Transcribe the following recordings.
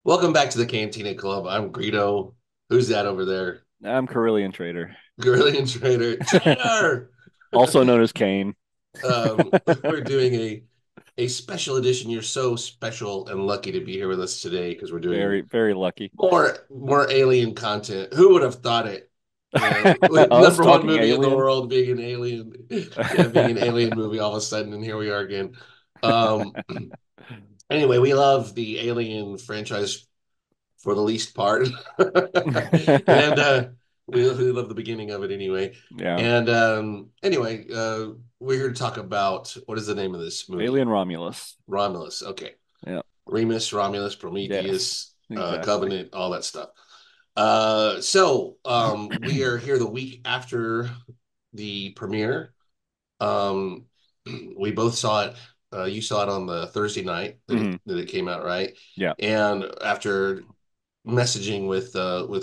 Welcome back to the Cantina Club. I'm Greedo. Who's that over there? I'm Carillion Trader, Guerrillian Trader. Trader! also known as Kane. Um, we're doing a special edition. You're so special and lucky to be here with us today because we're doing Very, very lucky. more alien content. Who would have thought it? You know, with Us number one talking movie in the Alien. world being an alien, yeah, being an alien movie all of a sudden, and here we are again. Um, anyway, we love the Alien franchise for the least part. And we love the beginning of it anyway. Yeah, And anyway, we're here to talk about what is the name of this movie? Alien Romulus. Romulus. Okay. Yeah. Remus, Romulus, Yes, Prometheus, exactly. Covenant, all that stuff. We are here the week after the premiere. Um, we both saw it. You saw it on the Thursday night Hmm. that it came out, right? Yeah. And after messaging with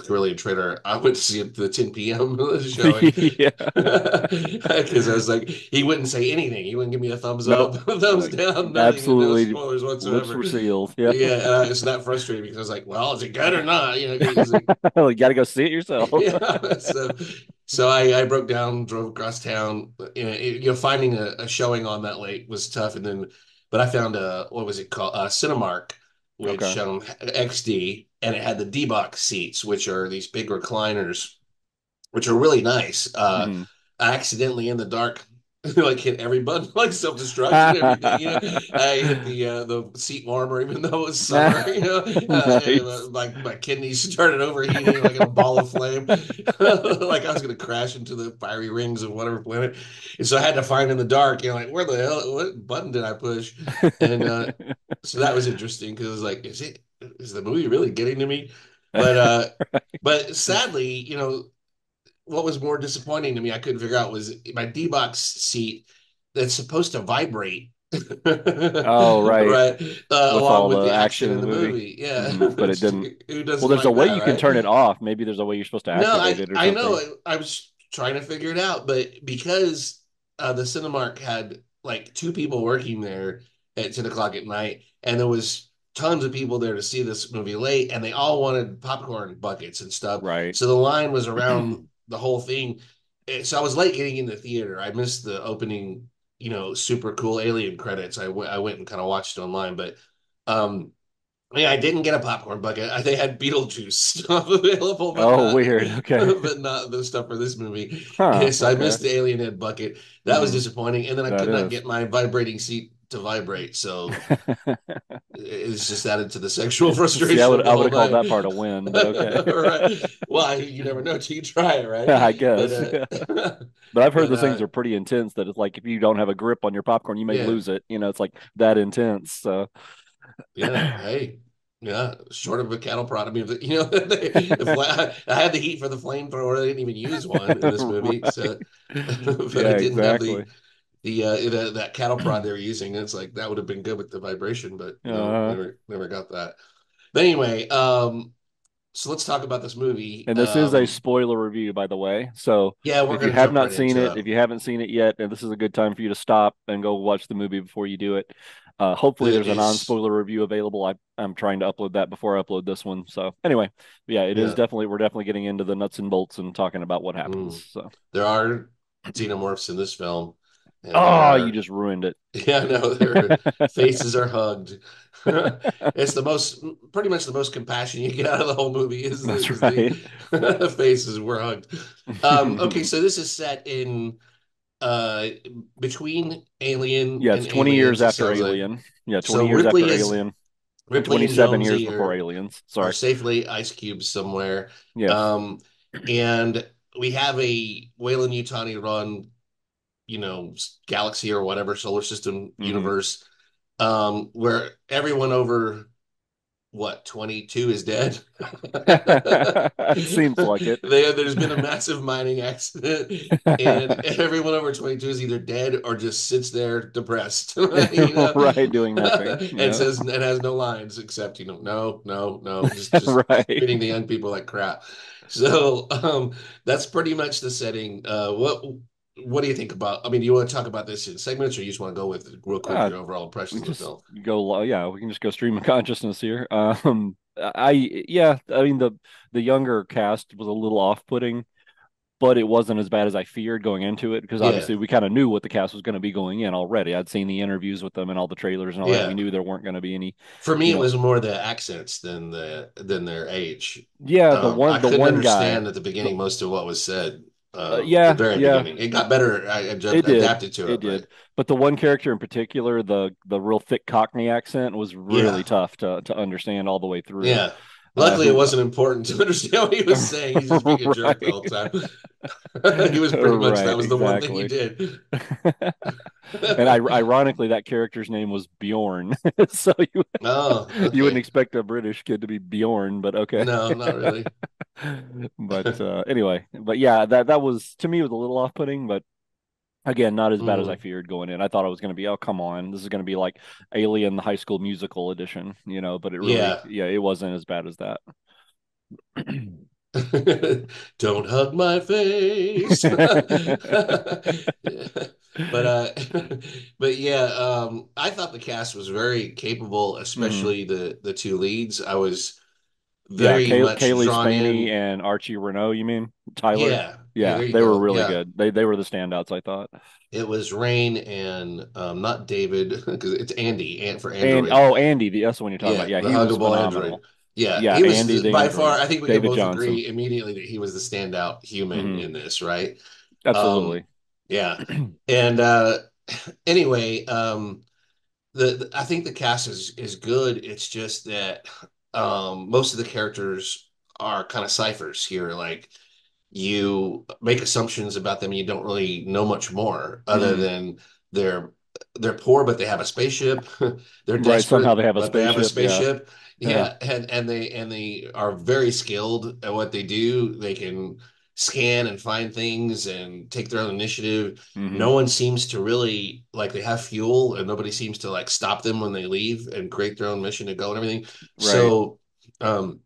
Gurley and Trader, I went to see it the 10 p.m. showing Yeah. because I was like, he wouldn't say anything. He wouldn't give me a thumbs Nope. up, a thumbs down, nothing, no Absolutely. spoilers Lips whatsoever. were sealed. Yeah. Yeah, and it's not frustrating because I was like, well, is it good or not? You know, it's like, You got to go see it yourself. yeah. So I broke down, drove across town. Finding a showing on that late was tough, and then but I found a what was it called? Cinemark, which Okay. XD, and it had the D box seats, which are these big recliners, which are really nice. Hmm. I accidentally in the dark like hit every button, like self-destruct and everything. I hit the seat warmer even though it was summer. Nice. My kidneys started overheating like in a ball of flame, like I was gonna crash into the fiery rings of whatever planet. And so I had to find in the dark, like where the hell, what button did I push? And so that was interesting because it was like, is the movie really getting to me? But uh, but sadly, what was more disappointing to me, I couldn't figure out was my D box seat that's supposed to vibrate, Oh, right. right, With along all with the the action action in in the the movie. movie. Yeah, But it didn't. who Well, doesn't there's a like way that, you can right? turn it off. Maybe there's a way you're supposed to No, activate it or I something. know. I was trying to figure it out, but because the Cinemark had like two people working there at 10 o'clock at night, and there was tons of people there to see this movie late, and they all wanted popcorn buckets and stuff. Right. So the line was around the whole thing. So I was late getting in the theater. I missed the opening, super cool alien credits. I went and kind of watched it online, but um, yeah, I didn't get a popcorn bucket. They had Beetlejuice stuff available, Oh, weird. Okay. but not the stuff for this movie. Huh. And so I Okay. missed the Alien Head bucket. That was Hmm. disappointing. And then I That could not is. get my vibrating seat to vibrate. So it's just added to the sexual See, frustration of the I would whole have called night. that part a win, but okay. Right. Well, you never know till you try it, right? I But guess. But I've heard but those things are pretty intense that it's like if you don't have a grip on your popcorn, you may yeah. lose it. It's like that intense. So Yeah, hey, yeah, short of a cattle prod. I mean, I had the heat for the flamethrower. They didn't even use one in this movie, right. so but I Yeah, didn't have exactly. that cattle prod they were using. It's like that would have been good with the vibration, but no, Uh, never got that. But anyway, so let's talk about this movie. and this is a spoiler review, by the way. So Yeah, we're if you gonna have jump not right seen into it, it. if you haven't seen it yet, and this is a good time for you to stop and go watch the movie before you do it. Hopefully, It there's a is, non-spoiler review available. I'm trying to upload that before I upload this one. So anyway, yeah, it is yeah. definitely we're definitely getting into the nuts and bolts and talking about what happens. Mm. So There are xenomorphs in this film, and they oh, you are. just ruined it. Yeah, no, their faces are hugged. It's pretty much the most compassion you get out of the whole movie That's is the right. faces were hugged. Okay, so this is set in uh between Alien Yeah, and it's 20 years Aliens, it after sounds like. Alien. Yeah, 20 So years after Alien and Ripley and 27 Jonesy years before Aliens. are Sorry. safely ice cubes somewhere. Yes. Um, and we have a Weyland-Yutani run, galaxy or whatever solar system Hmm. universe, where everyone over what 22 is dead. It seems like it. There's been a massive mining accident, and everyone over 22 is either dead or just sits there depressed, Right, doing nothing. and Yeah. says and has no lines except no, no, no, just Right. treating the young people like crap. So that's pretty much the setting. What do you think about? I mean, do you want to talk about this in segments, or you just want to go with real quick Uh, your overall we impressions of the just film? go, yeah, we can just go stream of consciousness here. yeah, I mean the younger cast was a little off-putting, but it wasn't as bad as I feared going into it because Yeah. obviously we kind of knew what the cast was going to be going in already. I'd seen the interviews with them and all the trailers and all that. We Yeah. knew there weren't going to be any, For me, you it know, was more the accents than their age. yeah, I the couldn't one guy, understand at the the beginning most of what was said. The yeah, very yeah, beginning, it got better. I it did. adapted to It it, but did. But the one character in particular, the real thick Cockney accent was yeah, really tough to understand all the way through. yeah. Luckily, it Who wasn't important to understand what he was saying. He's just being a jerk the right. whole time. He was pretty much Right, that was the one thing he exactly. did. And ironically, that character's name was Bjorn. So Oh, you wouldn't okay. expect a British kid to be Bjorn, but okay. No, not really. But anyway, but yeah, that was to me was a little off-putting, but again, not as bad as I Mm, feared going in. I thought it was going to be, oh, come on, this is going to be like Alien, the High School Musical edition, but it really, yeah. yeah, it wasn't as bad as that. Don't hug my face. But but yeah, I thought the cast was very capable, Hmm. especially the two leads. I was Yeah, very much Kaylee drawn Spaney in. and Archie Renault, you mean? Tyler? Yeah, yeah, Yeah, there you they were go. really Yeah, good. They were the standouts, I thought. it was Rain and not David because it's Andy, Ant for And Android. oh, Andy, that's the one you're talking about. Yeah, Yeah, the he was huggable android. phenomenal. Yeah, Yeah, he was Andy the by far. android. I think we can David both Johnson. agree immediately that he was the standout human Hmm. in this, right? Um, Absolutely. yeah, and anyway, I think the cast is good. It's just that most of the characters are kind of ciphers here. Like you make assumptions about them, and you don't really know much more other Hmm. than they're they're poor, but they have a spaceship. They're Right. Somehow desperate, they have a but they have a spaceship. Yeah. spaceship. Yeah. Yeah, and they are very skilled at what they do. They can scan and find things and take their own initiative. Hmm. No one seems to really like they have fuel, and nobody seems to like stop them when they leave and create their own mission to go and everything. Right. So, um,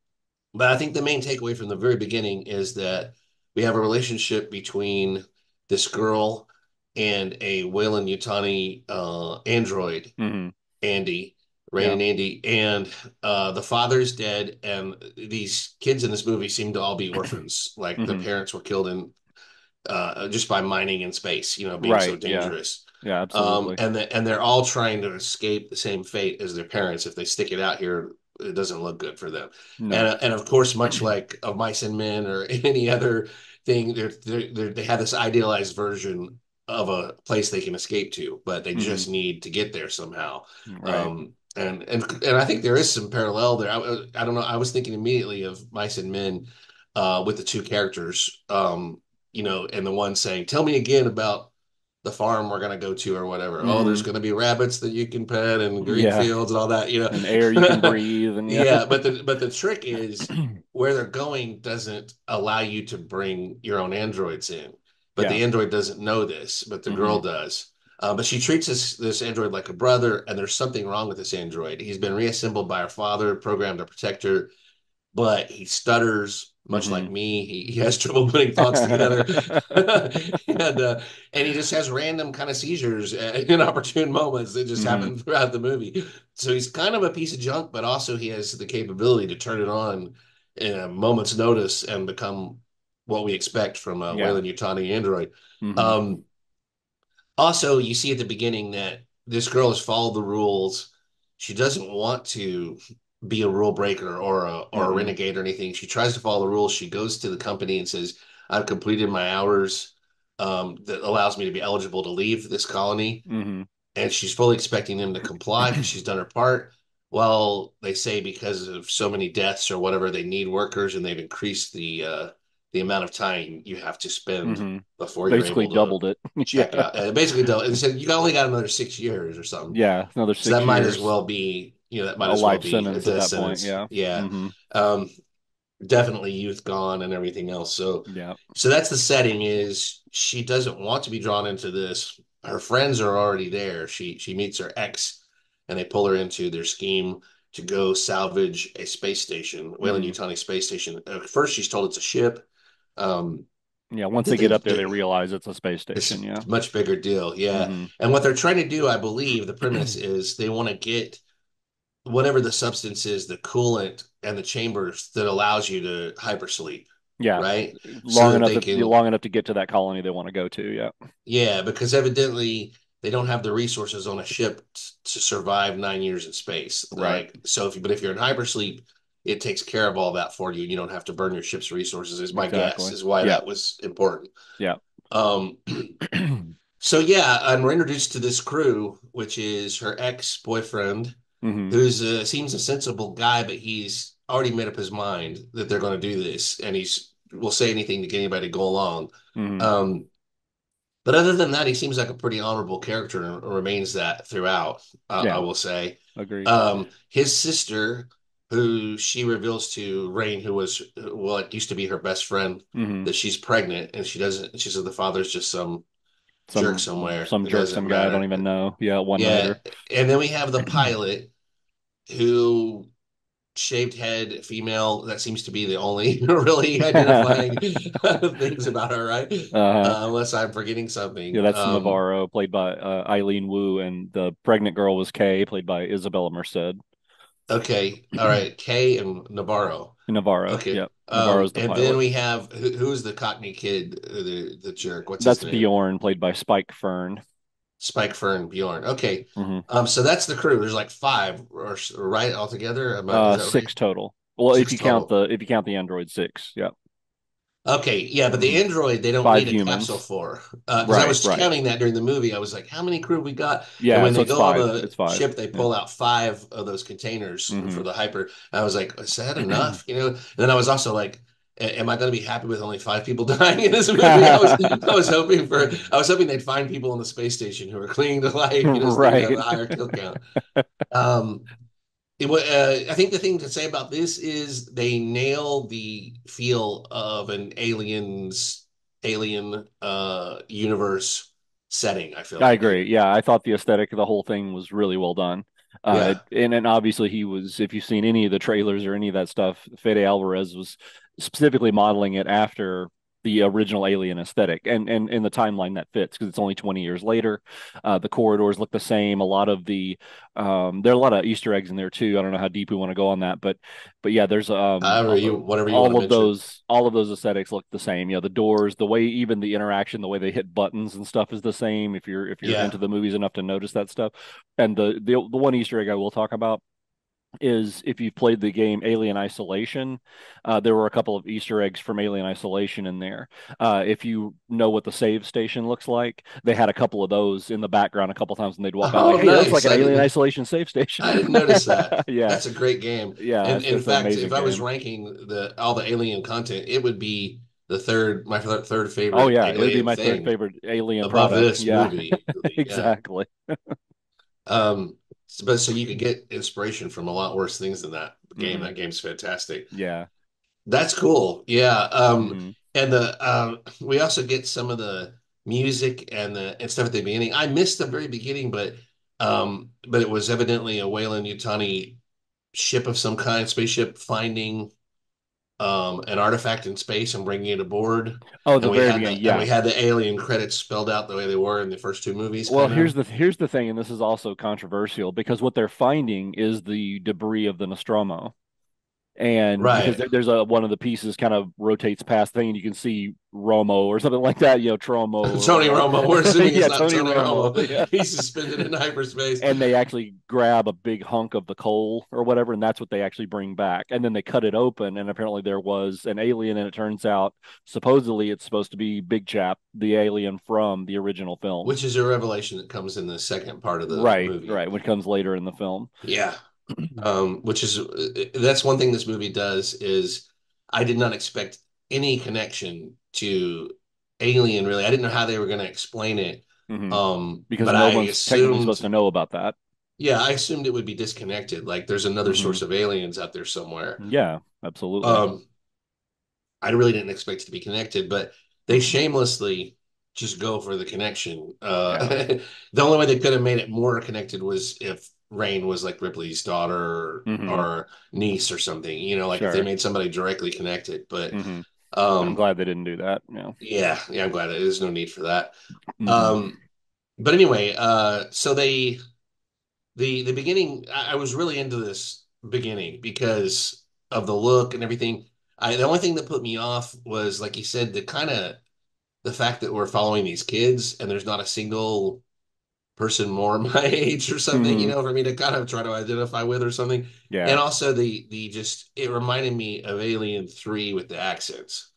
but I think the main takeaway from the very beginning is that we have a relationship between this girl and a Wayland Yutani android, Hmm. Andy, Rain Yeah. and Andy, and the father's dead, and these kids in this movie seem to all be orphans. Like the Hmm. parents were killed in just by mining in space, being so Right. Yeah. dangerous. Yeah. Absolutely. And they're all trying to escape the same fate as their parents. If they stick it out here, it doesn't look good for them. No. And of course, much like of Mice and Men or any other thing, they have this idealized version of a place they can escape to, but they Hmm. just need to get there somehow. Right. And I think there is some parallel there. I don't know. I was thinking immediately of Mice and Men with the two characters, and the one saying, "Tell me again about the farm we're going to go to or whatever." Oh, there's Hmm. going to be rabbits that you can pet and green Yeah. fields and all that. And air you can breathe, and yeah. Yeah, but the trick is where they're going doesn't allow you to bring your own androids in. But Yeah. the android doesn't know this, but the girl Hmm. does. But she treats this android like a brother, and there's something wrong with this android. He's been reassembled by her father, programmed to protect her, but he stutters much like Hmm. me. He has trouble putting thoughts together, and he just has random kind of seizures at inopportune moments that just Hmm. happen throughout the movie. So he's kind of a piece of junk, but also he has the capability to turn it on in a moment's notice and become what we expect from a Yeah. Wayland Yutani android. Hmm. Um, Also, you see at the beginning that this girl has followed the rules. She doesn't want to be a rule breaker or a Hmm. renegade or anything. She tries to follow the rules. She goes to the company and says, "I've completed my hours that allows me to be eligible to leave this colony." Hmm. And she's fully expecting them to comply because she's done her part. Well, they say because of so many deaths or whatever, they need workers, and they've increased the amount of time you have to spend Hmm. before you're Basically able to doubled it. check Yeah. out. And basically, and said you only got another 6 years or something. Yeah. Another So six that might as years, well be, that might a as well life be a sentence at death that point. sentence. Yeah. Yeah. Hmm. Um, Definitely youth gone and everything else. Yeah. So that's the setting is she doesn't want to be drawn into this. Her friends are already there. She meets her ex and they pull her into their scheme to go salvage a space station, Weyland Hmm. Yutani space station. At first she's told it's a ship. Um, Yeah. Once that they get up there, they they realize it's a space it's station. Yeah. a much bigger deal. Yeah. Hmm. And what they're trying to do, I believe, the premise is they want to get whatever the substance is, the coolant and the chambers that allows you to hypersleep, Yeah, right? So that they can, long enough to get to that colony they want to go to. Yeah, yeah, because evidently they don't have the resources on a ship to survive 9 years in space. right. Like, so if you're in hypersleep, it takes care of all that for you. You don't have to burn your ship's resources, is my guess, Exactly. is why Yeah. that was important. Yeah. Um, so yeah, and we're introduced to this crew, which is her ex-boyfriend, hmm who's seems a sensible guy, but he's already made up his mind that they're going to do this, and he's will say anything to get anybody to go along. hmm Um, but other than that, he seems like a pretty honorable character and remains that throughout. I Yeah. will say, Agreed. his sister, who she reveals to Rain, who was what used to be her best friend, hmm that she's pregnant, and she doesn't. She said the father's just some jerk somewhere. Some It jerk, doesn't some guy I don't matter. even know. Yeah, one Yeah, nighter. and then we have the pilot who shaved head, female. That seems to be the only really identifying things about her, right? Uh-huh. Unless I'm forgetting Yeah, something. that's Navarro, played by Eileen Wu, and the pregnant girl was Kay, played by Isabella Merced. Okay, all right. Kay and Navarro. Navarro, Okay. yeah. Navarro's the And then pilot. we have who's the Cockney kid, the jerk? What's his That's name? Bjorn, played by Spike Fern. Spike Fern Bjorn. Okay. hmm So that's the crew. There's like five, or right altogether. Is that right? Six total. Well, Six total. if you count the android, six. Yeah. Okay, yeah, but the hmm android they don't Five need a capsule humans. for, because I Right, was right. counting that during the movie. I was like, how many crew we got? And Yeah, when so they it's go on five. the It's five. ship, they Yeah. pull out five of those containers hmm for the hyper. I was like, is that enough? And then I was also like, am I going to be happy with only five people dying in this movie? I was hoping they'd find people on the space station who are clinging to life, so they would have Right. a higher kill count. Um, I think the thing to say about this is they nail the feel of an alien universe setting, I feel I like. agree. Yeah, I thought the aesthetic of the whole thing was really well done. Yeah. And obviously he was, if you've seen any of the trailers or any of that stuff, Fede Alvarez was specifically modeling it after the original Alien aesthetic and in the timeline that fits because it's only 20 years later. The corridors look the same. A lot of the there are a lot of Easter eggs in there too. I don't know how deep we want to go on that, but yeah, there's Whatever you want to mention. all of those aesthetics look the same. You know, the doors, the way even the interaction, the way they hit buttons and stuff is the same. If you're Yeah. into the movies enough to notice that stuff. And the one Easter egg I will talk about is if you've played the game Alien Isolation, there were a couple of Easter eggs from Alien Isolation in there. If you know what the save station looks like, they had a couple of those in the background a couple times, and they'd walk by like, Oh, "Hey, that looks like nice. an Alien Isolation save I station." didn't notice that. Yeah, That's a great game. yeah, And in it's an fact, if amazing I was game. ranking the all the alien content, it would be my third Oh favorite yeah, it would be alien my third thing favorite Alien above product. this Yeah, movie. Really. Yeah. exactly. Um, but so you could get inspiration from a lot worse things than that game. hmm That game's fantastic. Yeah. That's cool. Yeah. hmm And the we also get some of the music and stuff at the beginning. I missed the very beginning, but it was evidently a Weyland-Yutani ship of some kind, spaceship finding an artifact in space and bringing it aboard. Oh, the very beginning. And Yeah. we had the alien credits spelled out the way they were in the first two movies, Well, kind of. here's the thing, and this is also controversial because what they're finding is the debris of the Nostromo. And because Right. there's a one of the pieces kind of rotates past the thing and you can see Romo or something like that, you know, Tromo or Tony whatever. Romo. We're assuming it's Yeah, not Tony Tony Romo. Romo. Yeah. He's suspended in hyperspace. And they actually grab a big hunk of the coal or whatever, and that's what they actually bring back. And then they cut it open, and apparently there was an alien, and it turns out supposedly it's supposed to be Big Chap, the alien from the original film. Which is a revelation that comes in the second part of the Right, movie. right, which comes later in the film. Yeah. Which is that's one thing this movie does is I did not expect any connection to Alien really. I didn't know how they were going to explain it. hmm Because But no I one's technically supposed assumed, to know about that. yeah, I assumed it would be disconnected. Like there's another hmm source of aliens out there somewhere. Yeah, absolutely. Um, I really didn't expect it to be connected, but they hmm shamelessly just go for the connection. Yeah. The only way they could have made it more connected was if Rain was like Ripley's daughter hmm or niece or something, like if they Sure. made somebody directly connected. But hmm I'm um, glad they didn't do that. Yeah. yeah, I'm glad that there's no need for that. hmm Um, but anyway, so the beginning, I was really into this beginning because of the look and everything. The only thing that put me off was, like you said, the fact that we're following these kids and there's not a single person more my age or something, Hmm. for me to kind of try to identify with or something. And Yeah. also the just it reminded me of Alien 3 with the accents,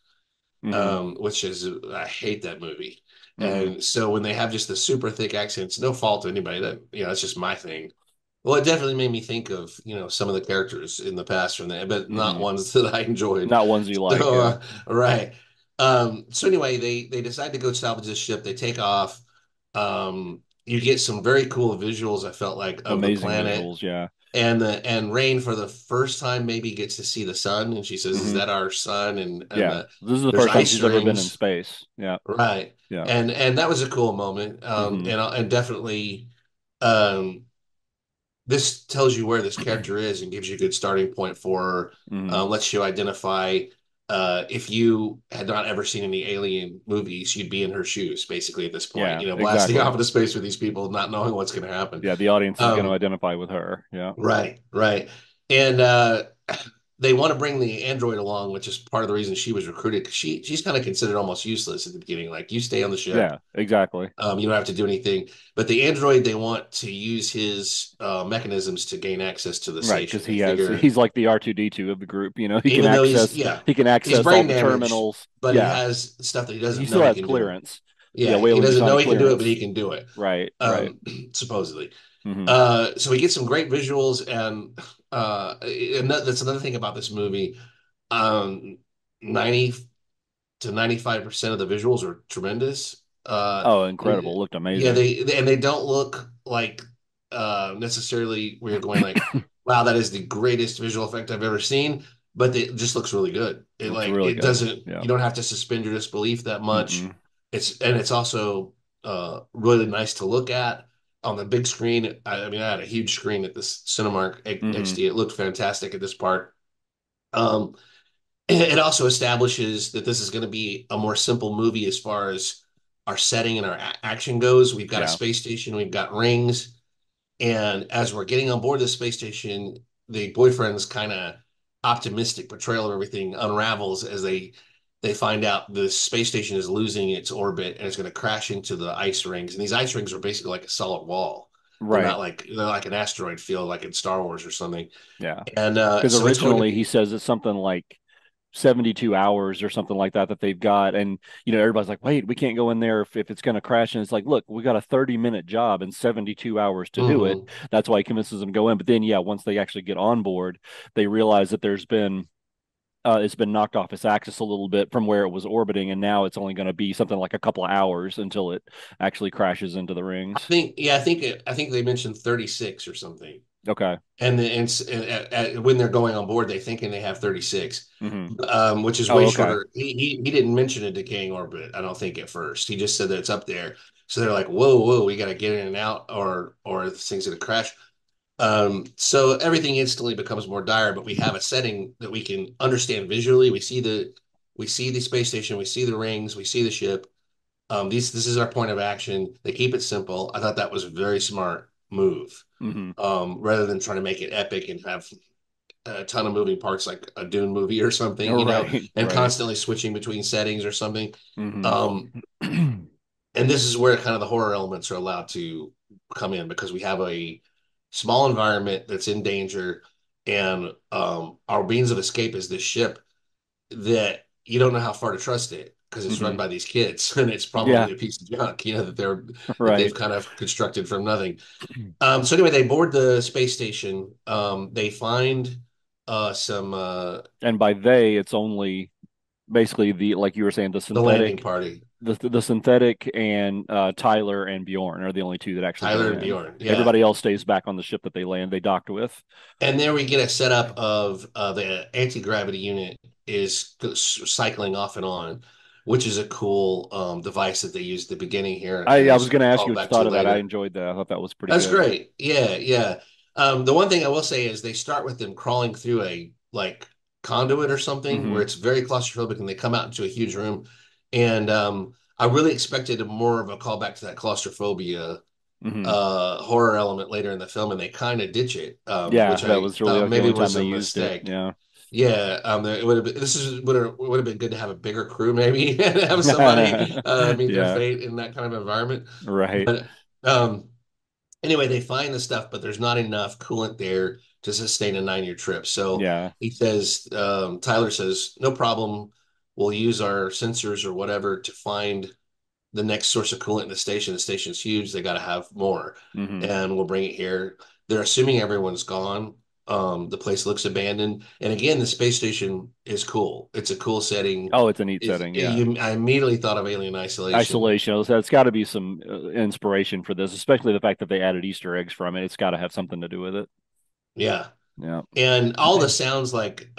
Hmm. which is I hate that movie. Hmm. And so when they have just the super thick accents, no fault to anybody, that it's just my thing. Well, it definitely made me think of, some of the characters in the past from that, but not Hmm. ones that I enjoyed. Not ones you like. So, Yeah. right. So anyway, they decide to go salvage this ship. They take off. You get some very cool visuals, I felt like, of the Amazing planet. visuals. Yeah. And Rain for the first time maybe gets to see the sun, and she says, "Is Hmm. that our sun?" And Yeah. This is the there's first time ice she's ever been in rings, space. Yeah. right? Yeah. And that was a cool moment. Hmm. And definitely, um, this tells you where this character is and gives you a good starting point for Hmm. lets you identify if you had not ever seen any alien movies, you'd be in her shoes basically at this point, Yeah. blasting Exactly. off into space with these people, not knowing what's going to happen. Yeah. The audience is going to Um, identify with her. Yeah. right. And they want to bring the android along, which is part of the reason she was recruited, because she's kind of considered almost useless at the beginning. Like, you stay on the ship. Yeah. Exactly. You don't have to do anything. But the android, they want to use his mechanisms to gain access to the Right, because station. They figure, he's like the R2D2 of the group. even though he can he's access all brain the damaged, terminals. but he Yeah, has stuff that he he doesn't still know he has can do. clearance. Yeah, Yeah, he Weyland doesn't know Yutani he can do it, but he clearance. can do it, Right, right. supposedly. Hmm. So we get some great visuals, and that's another thing about this movie. 90 to 95% of the visuals are tremendous. Oh, incredible! Looked Yeah, amazing. and they don't look like necessarily where you're going like, wow, that is the greatest visual effect I've ever seen, but it just looks really good. Looks really It good. doesn't, Yeah. you don't have to suspend your disbelief that much. Mm-mm. It's also really nice to look at on the big screen. I mean, I had a huge screen at this Cinemark Mm-hmm. XD. It looked fantastic at this part. Um, it also establishes that this is going to be a more simple movie as far as our setting and our action goes. We've got a Yeah. space station, we've got rings, and as we're getting on board the space station, the boyfriend's kind of optimistic portrayal of everything unravels as they find out the space station is losing its orbit and it's going to crash into the ice rings. And these ice rings are basically like a solid wall. Right. They're like an asteroid field, like in Star Wars or something. Yeah. And Because so it's going to originally he be. says it's something like 72 hours or something like that they've got. And, everybody's like, wait, we can't go in there if it's going to crash. And it's like, look, we got a 30-minute job and 72 hours to do it. Mhm. That's why he convinces them to go in. But then, yeah, once they actually get on board, they realize that it's been knocked off its axis a little bit from where it was orbiting. And now it's only going to be something like a couple of hours until it actually crashes into the rings. I think they mentioned 36 or something. Okay. When they're going on board, they thinking they have 36, Hmm. which is Oh, way okay. shorter. He didn't mention a decaying orbit, I don't think, at first. He just said that it's up there. So they're like, whoa, we got to get in and out, or this thing's gonna crash. So everything instantly becomes more dire, but we have a setting that we can understand visually. We see the space station, we see the rings, we see the ship. This is our point of action. They keep it simple. I thought that was a very smart move. Hmm. Rather than trying to make it epic and have a ton of moving parts like a Dune movie or something, Right. and Right. constantly switching between settings or something. Hmm. Um, and this is where kind of the horror elements are allowed to come in because we have a small environment that's in danger, and our means of escape is this ship that you don't know how far to trust it because it's run Hmm. by these kids and it's Yeah. probably a piece of junk, that they've Right. kind of constructed from nothing. So anyway, they board the space station. They find some And by they, it's only basically like you were saying, the the landing synthetic, party. the synthetic and Tyler and Bjorn are the only two that actually Tyler go and in. Bjorn, yeah. Everybody else stays back on the ship that they land, they docked with. And there we get a setup of the anti-gravity unit is cycling off and on, which is a cool device that they use at the beginning here, and I was is going to ask you called what you back to thought of that. I later. enjoyed that. I thought that was pretty That's good. great. Yeah. The one thing I will say is they start with them crawling through a like conduit or something where Hmm. it's very claustrophobic, and they come out into a huge room. And I really expected more of a callback to that claustrophobia Hmm. horror element later in the film, and they kind of ditch it, Yeah, which that I was really thought like the maybe only time was they a used it. mistake. Yeah. Yeah, it would have been. Would have been good to have a bigger crew, maybe, and have somebody meet their Yeah. fate in that kind of environment. Right. But um, anyway, they find the stuff, but there's not enough coolant there to sustain a 9-year trip. So Yeah. he says, Tyler says, no problem. We'll use our sensors or whatever to find the next source of coolant in the station. The station's huge. They got to have more, Hmm. and we'll bring it here. They're assuming everyone's gone. The place looks abandoned, and again, the space station is cool. It's a cool setting. Oh, it's a neat setting. Yeah. I immediately thought of Alien Isolation. Isolation. So it's got to be some inspiration for this, especially the fact that they added Easter eggs from it. It's got to have something to do with it. Yeah, Yeah. and all the sounds like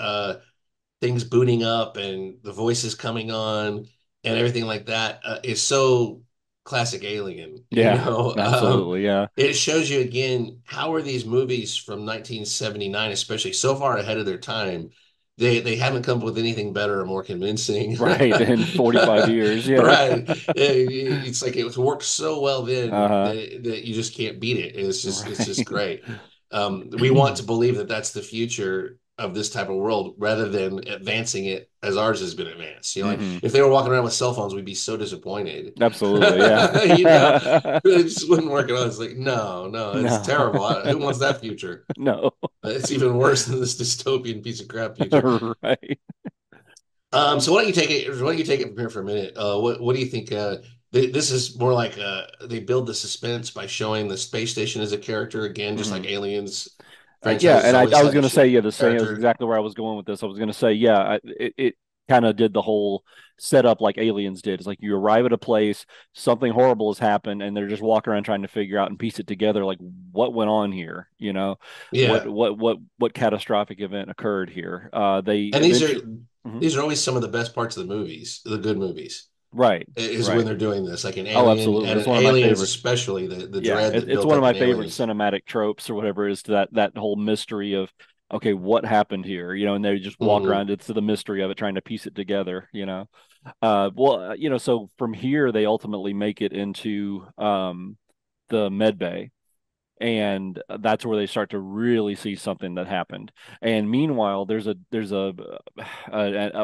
things booting up and the voices coming on and everything like that is so classic Alien, you Yeah. know. Absolutely. Yeah. It shows you again how are these movies from 1979, especially so far ahead of their time. They haven't come up with anything better or more convincing. Right. In 45 years. Yeah. Right. It's like it worked so well then Uh-huh. that you just can't beat it. It's just Right. great. We want to believe that that's the future of this type of world rather than advancing it as ours has been advanced. You know, like Hmm. if they were walking around with cell phones, we'd be so disappointed. Absolutely. Yeah. You know, it just wouldn't work at all. It's like, no, no, it's No. terrible. Who wants that future? No. It's even worse than this dystopian piece of crap future. Right. So why don't you take it? Why don't you take it from here for a minute? What do you think? This is more like they build the suspense by showing the space station as a character again, just like Hmm. Aliens Yeah, franchises and I always was had to going to show say, the yeah, the same. That's character. exactly where I was going with this. I was going to say, yeah, it kind of did the whole setup like Aliens did. It's like you arrive at a place, something horrible has happened, and they're just walking around trying to figure out and piece it together, like what went on here, Yeah, what catastrophic event occurred here. They and eventually, Mhm. these are always some of the best parts of the movies, the good movies, Right, is when right. they're doing this, like in Oh, Alien absolutely. and It's in one of my Aliens favorite. especially the Yeah, dread that it's built one of up my in favorite Aliens. cinematic tropes or whatever it is to that whole mystery of okay, what happened here? And they just walk Hmm. around. It's the mystery of it, trying to piece it together. So from here they ultimately make it into the med bay, and that's where they start to really see something that happened. And meanwhile, there's a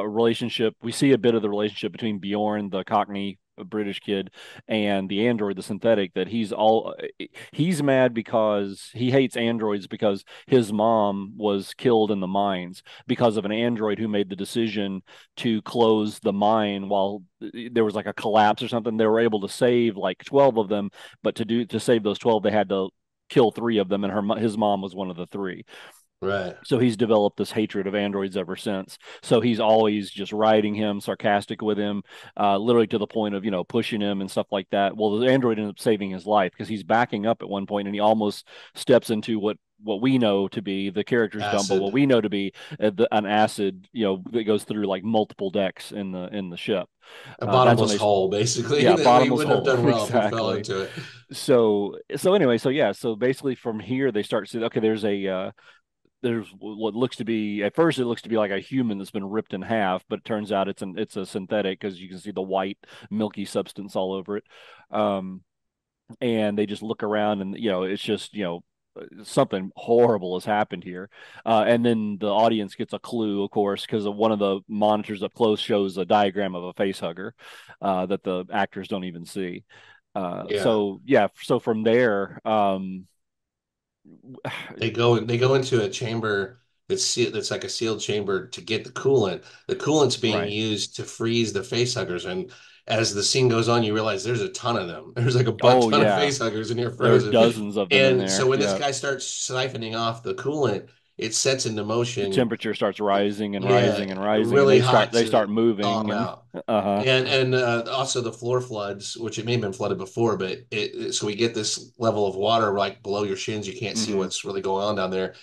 relationship. We see a bit of the relationship between Bjorn, the Cockney British kid, and the android, the synthetic. That he's mad because he hates androids because his mom was killed in the mines because of an android who made the decision to close the mine while there was like a collapse or something. They were able to save like 12 of them, but to save those 12 they had to kill three of them, and his mom was one of the three. Right. So he's developed this hatred of androids ever since. So he's always just riding him, sarcastic with him, literally to the point of pushing him and stuff like that. Well, the android ends up saving his life because he's backing up at one point, and he almost steps into what we know to be the character's dumb, but what Acid. we know to be an acid, that goes through like multiple decks in the ship. A That's when bottomless they, hole, basically, yeah, that we bottomless wouldn't have hole, done well if he fell exactly. into it. So anyway, so yeah, so basically from here they start to see, okay, there's what looks to be, at first it looks to be like a human that's been ripped in half, but it turns out it's a synthetic because you can see the white milky substance all over it. Um, and they just look around, and it's just something horrible has happened here. And then the audience gets a clue, of course, because one of the monitors up close shows a diagram of a face hugger that the actors don't even see. Yeah. So yeah, so from there, They go into a chamber that's like a sealed chamber to get the coolant. The coolant's being right. used to freeze the face huggers, and as the scene goes on, you realize there's a ton of them. There's like a butt Oh ton of yeah, face huggers in here there are frozen. dozens of them in And so there. when this Yeah, guy starts siphoning off the coolant, it sets into the motion, temperature starts rising and yeah, rising and rising, and really they start hot they to start thaw moving, them and out. uh-huh. And also the floor floods, which it may have been flooded before, but so we get this level of water like below your shins. You can't see Hmm. what's really going on down there,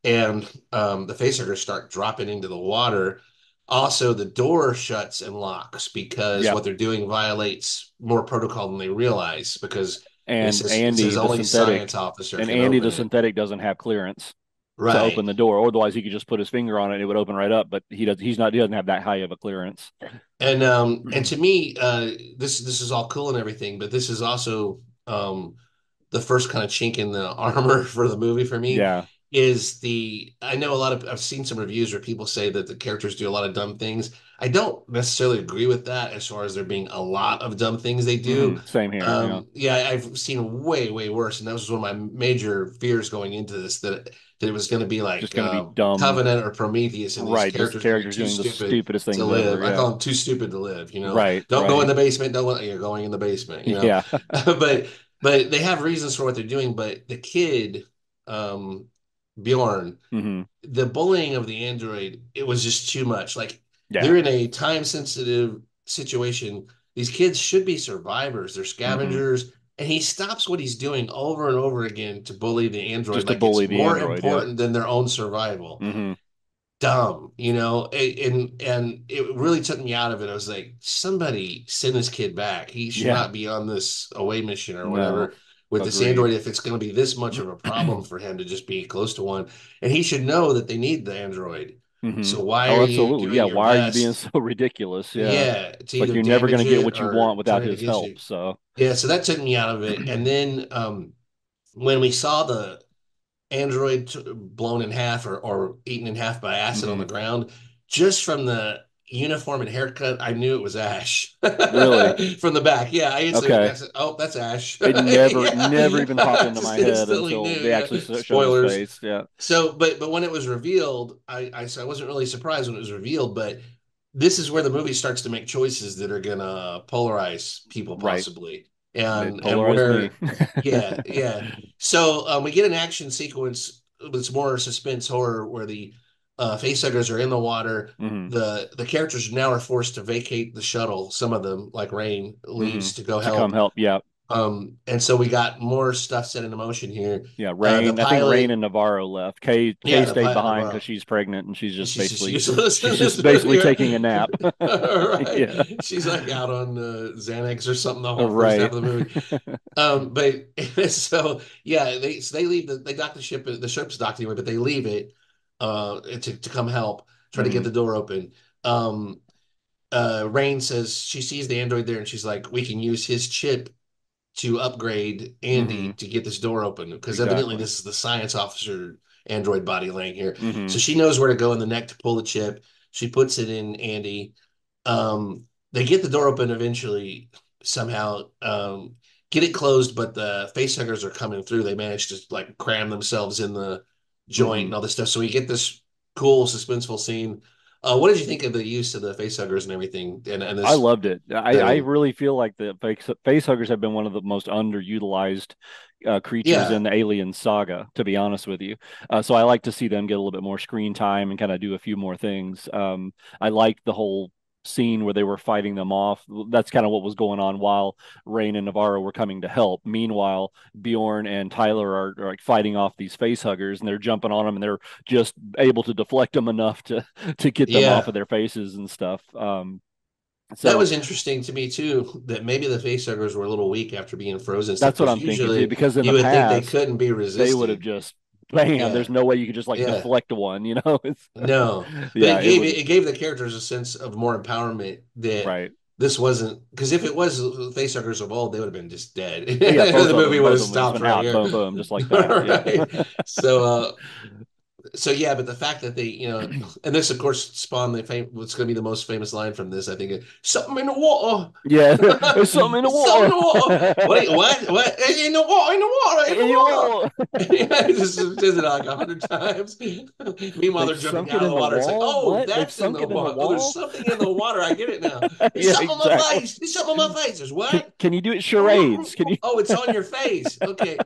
and the facehuggers start dropping into the water. Also, the door shuts and locks because Yep. what they're doing violates more protocol than they realize. Because And it says only science officer can Andy open the it. synthetic doesn't have clearance to open Right. the door. Otherwise, he could just put his finger on it and it would open right up. But he doesn't have that high of a clearance. And to me, this is all cool and everything, but this is also the first kind of chink in the armor for the movie for me Yeah. is I know a lot of I've seen some reviews where people say that the characters do a lot of dumb things. I don't necessarily agree with that as far as there being a lot of dumb things they do. Same here. Yeah. Yeah, I've seen way, way worse, and that was one of my major fears going into this that it was going to be Just like going to be dumb. Covenant or Prometheus, and these Right. Just characters are going to be characters too doing the stupid stupidest to things ever. live. I Yeah. call them too stupid to live. Right. Don't go in Right. the basement. Don't want you're going in the basement. Yeah. But they have reasons for what they're doing. But the kid, um, Bjorn, hmm the bullying of the android, it was just too much. Like Yeah. they're in a time sensitive situation. These kids should be survivors. They're hmm scavengers. And he stops what he's doing over and over again to bully the android Just to like it's bully the more android. Yep. important than their own survival. hmm Dumb, and it really took me out of it. I was like, somebody send this kid back. He should Yeah. not be on this away mission or No. whatever with this android Agreed. if it's going to be this much of a problem for him to just be close to one. And he should know that they need the android. hmm So why Oh, are you absolutely. doing Yeah. your Why are you being best? so ridiculous? Yeah. Yeah, to It's like either you're never going damage to get it what you want or without turn it his against help. you. So, Yeah, so that took me out of it. And then when we saw the android blown in half or eaten in half by acid on hmm the ground. Just from the uniform and haircut, I knew it was Ash really, from the back. Yeah, I instantly I okay. said, "Oh, that's Ash." It never, Yeah, never even popped I into just my head instantly until knew. they Yeah, actually showed his spoilers. face. Yeah. So, but when it was revealed, so I wasn't really surprised when it was revealed. But this is where the movie starts to make choices that are gonna polarize people Right. possibly, And it and polarized me. where, yeah, yeah. So we get an action sequence with more suspense horror where the facehuggers are in the water. hmm The characters now are forced to vacate the shuttle. Some of them, like Rain, hmm leaves to go To come help. help. Yeah. And so we got more stuff set into motion here. Yeah. The Rain. I think Rain pilot, and Navarro left. Kay yeah, the stayed pilot behind because Navarro. she's pregnant and She's just useless in she's this just movie, basically right? taking a nap. All right. Yeah. She's like out on Xanax or something the whole first half Right. of the movie. But so yeah, they leave they dock the ship's docked anyway, but they leave it to come help, try to get hmm the door open. Um, Rain says she sees the android there and she's like, we can use his chip to upgrade hmm Andy to get this door open because evidently Exactly. this is the science officer android body laying here. hmm So she knows where to go in the neck to pull the chip. She puts it in Andy. They get the door open eventually somehow. Get it closed, but the facehuggers are coming through. They manage to like cram themselves in the joint hmm and all this stuff. So we get this cool, suspenseful scene. What did you think of the use of the facehuggers and everything? And I this loved it. I the really feel like the face huggers have been one of the most underutilized creatures yeah in the Alien saga, to be honest with you. So I like to see them get a little bit more screen time and kind of do a few more things. I liked the whole scene where they were fighting them off. That's kind of what was going on while Rain and Navarro were coming to help. Meanwhile, Bjorn and Tyler are like fighting off these face huggers and they're jumping on them and they're just able to deflect them enough to get them off yeah of their faces and stuff. That So was interesting to me too, that maybe the facehuggers were a little weak after being frozen and stuff, that's what because I'm thinking too, usually because in you the would think they past couldn't be they would have resisted. just bam. Yeah, There's no way you could just like yeah, deflect one, you know? It's no, but yeah, it would it gave the characters a sense of more empowerment that right. this wasn't because if it was facehuggers of old, they would have been just dead. Oh, yeah, The movie would both have of them would have just stopped been right out, here. boom, boom, just like that. Yeah. Right. So, so yeah, but the fact that they, and this of course spawned what's going to be the most famous line from this, I think, something in the water. Yeah, there's something in the Something in water. the water. What? In the water, in the water, in the In the water. water. Yeah, just says it like 100 times. Meanwhile, They've they're jumping sunk out it of the in the water. It's like, wall. oh, What? They've that's in sunk the it in the water. Oh, there's wall. something in the water. I get it now. There's Yeah, something on my exactly. face. There's something on my face. There's what? Can you do it charades? Can you? Oh, it's on your face. Okay.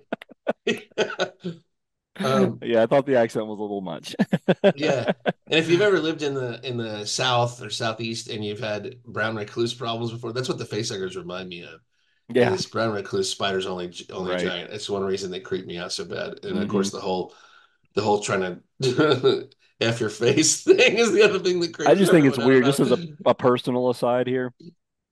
Um, Yeah, I thought the accent was a little much. yeah. And if you've ever lived in the South or Southeast and you've had brown recluse problems before, that's what the facehuggers remind me of. Yeah, Is brown recluse spiders only right. giant. It's one reason they creep me out so bad. And of hmm course the whole trying to F your face thing is the other thing that I creeps just think it's everyone out weird. Just about as it. a personal aside here,